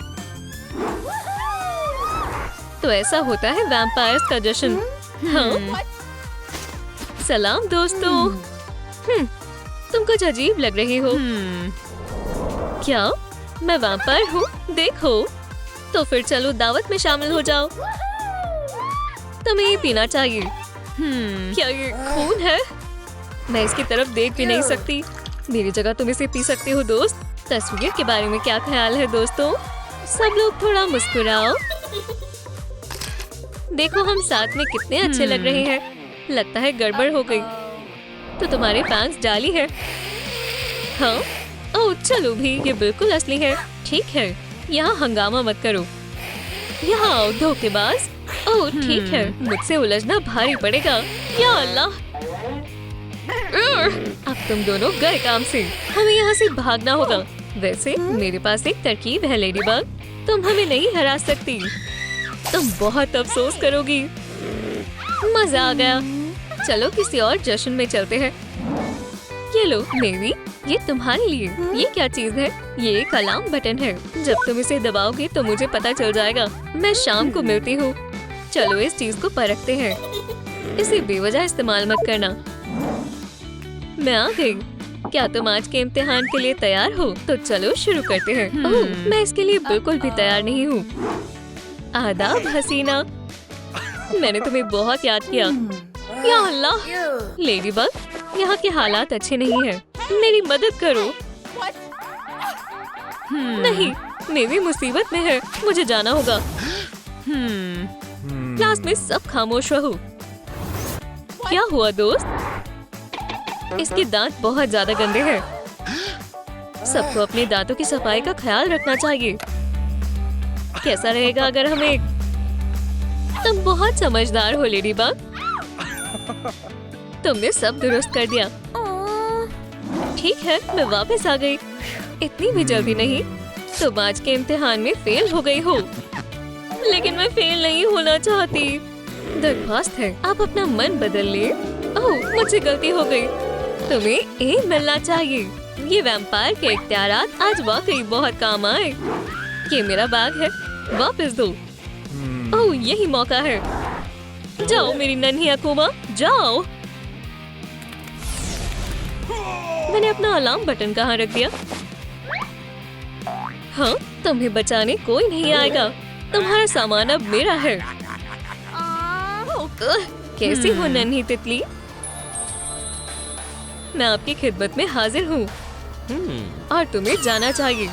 तो ऐसा होता है वैम्पायर्स का जश्न। हाँ, सलाम दोस्तों। तुम कुछ अजीब लग रही हो। क्या मैं वैम्पायर हूँ? देखो, तो फिर चलो दावत में शामिल हो जाओ। तुम्हें ये पीना चाहिए। क्या ये खून है? मैं इसकी तरफ देख भी नहीं सकती। मेरी जगह तुम इसे पी सकते हो दोस्त। तस्वीर के बारे में क्या ख्याल है दोस्तों? सब लोग थोड़ा मुस्कुराओ। देखो, हम साथ में कितने अच्छे लग रहे हैं। लगता है गड़बड़ हो गई। तो तुम्हारे फैंस जाली है। हाँ, ओह चलो भी, ये बिल्कुल असली है। ठीक है, यहाँ हंगामा मत करो। यहाँ आओ धोखेबाज। ओह ठीक है, मुझसे उलझना भारी पड़ेगा। या अल्लाह, अब तुम दोनों गए काम से। हमें यहाँ से भागना होगा। वैसे मेरे पास एक तरकीब है लेडीबग, तुम हमें नहीं हरा सकती। तुम बहुत अफसोस करोगी। मजा आ गया। चलो किसी और जश्न में चलते हैं। ये लो मेरी, ये तुम्हारे लिए। ये क्या चीज है? ये एक अलार्म बटन है। जब तुम इसे दबाओगे तो मुझे पता चल जाएगा। मैं शाम को मिलती हूँ। चलो इस चीज को परखते हैं। इसे बेवजह इस्तेमाल मत करना। मैं आ गई। क्या तुम आज के इम्तिहान के लिए तैयार हो? तो चलो शुरू करते हैं। ओह, मैं इसके लिए बिल्कुल भी तैयार नहीं हूँ। आदाब हसीना, मैंने तुम्हें बहुत याद किया। या अल्लाह, लेडीबग, यहाँ के हालात अच्छे नहीं हैं। मेरी मदद करो। नहीं, मेरी मुसीबत में है, मुझे जाना होगा। क्लास में सब खामोश रहो। क्या हुआ दोस्त? इसके दांत बहुत ज्यादा गंदे हैं। सबको अपने दांतों की सफाई का ख्याल रखना चाहिए। कैसा रहेगा अगर हमें... तुम बहुत समझदार हो लेडीबग। तुमने सब दुरुस्त कर दिया। ठीक है, मैं वापस आ गई। इतनी भी जल्दी नहीं। तुम आज के इम्तिहान में फेल हो गई हो। लेकिन मैं फेल नहीं होना चाहती। दरख्वास्त है, आप अपना मन बदल ले। ओह, मुझसे गलती हो गई। तुम्हें ए मिलना चाहिए। ये वैम्पायर के इख्तियारात आज वाकई बहुत काम आए। ये मेरा बैग है, वापस दो। ओह, यही मौका है। जाओ मेरी नन्ही अकूमा, जाओ। मैंने अपना अलार्म बटन कहाँ रख दिया? हाँ, तुम्हें बचाने कोई नहीं आएगा। तुम्हारा सामान अब मेरा है। कैसी हो नन्ही तितली? मैं आपकी खिदमत में हाजिर हूँ। और तुम्हें जाना चाहिए।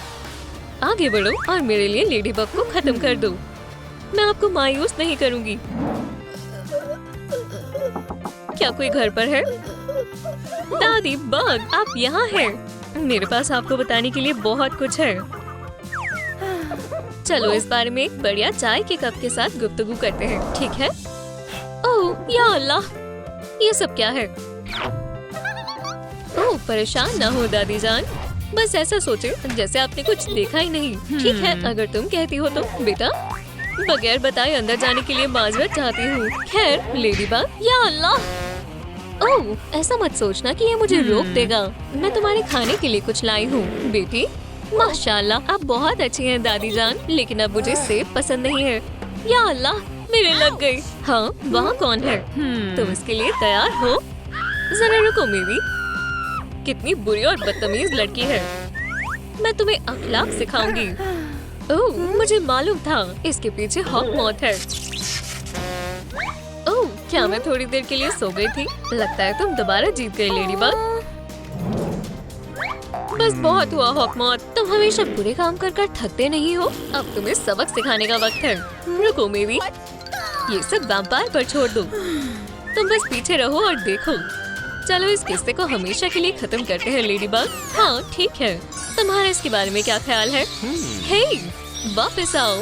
आगे बढ़ो और मेरे लिए लेडीबग को खत्म कर दो। मैं आपको मायूस नहीं करूँगी। क्या कोई घर पर है? दादी बग, आप यहाँ हैं। मेरे पास आपको बताने के लिए बहुत कुछ है। चलो इस बारे में एक बढ़िया चाय के कप के साथ गुफ्तगू करते हैं, ठीक है? ओह या अल्लाह, ये सब क्या है? ओह, परेशान ना हो दादी जान। बस ऐसा सोचे जैसे आपने कुछ देखा ही नहीं। ठीक है, अगर तुम कहती हो तो। बेटा, बगैर बताए अंदर जाने के लिए माजरत चाहती हूँ। खैर लेडीबग, या अल्लाह। ओह, ऐसा मत सोचना कि ये मुझे रोक देगा। मैं तुम्हारे खाने के लिए कुछ लाई हूँ। बेटी, माशाल्लाह, आप बहुत अच्छी हैं दादी जान, लेकिन अब मुझे सेब पसंद नहीं है। या अल्लाह, मेरे लग गई। हाँ, वहाँ कौन है? तुम इसके लिए तैयार हो? जरा रुको मेरी। कितनी बुरी और बदतमीज लड़की है। मैं तुम्हें अखलाक सिखाऊंगी। ओह, मुझे मालूम था इसके पीछे हॉक मौत है। ओह, क्या मैं थोड़ी देर के लिए सो गई थी? लगता है तुम दोबारा जीत गई लेडीबग। बस बहुत हुआ हॉक मौत। तुम हमेशा बुरे काम कर कर थकते नहीं हो। अब तुम्हें सबक सिखाने का वक्त है। रुको मेरी, ये सब वैम्पायर पर छोड़ दो। तुम बस पीछे रहो और देखो। चलो इस किस्से को हमेशा के लिए खत्म करते हैं लेडीबग। हाँ ठीक है, तुम्हारा इसके बारे में क्या ख्याल है? हे, वापस आओ,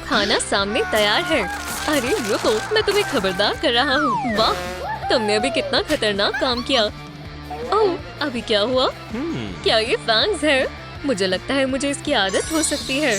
खाना सामने तैयार है। अरे रुको, मैं तुम्हें खबरदार कर रहा हूँ। वाह, तुमने अभी कितना खतरनाक काम किया। ओह, अभी क्या हुआ? क्या ये फैंग्स है? मुझे लगता है मुझे इसकी आदत हो सकती है।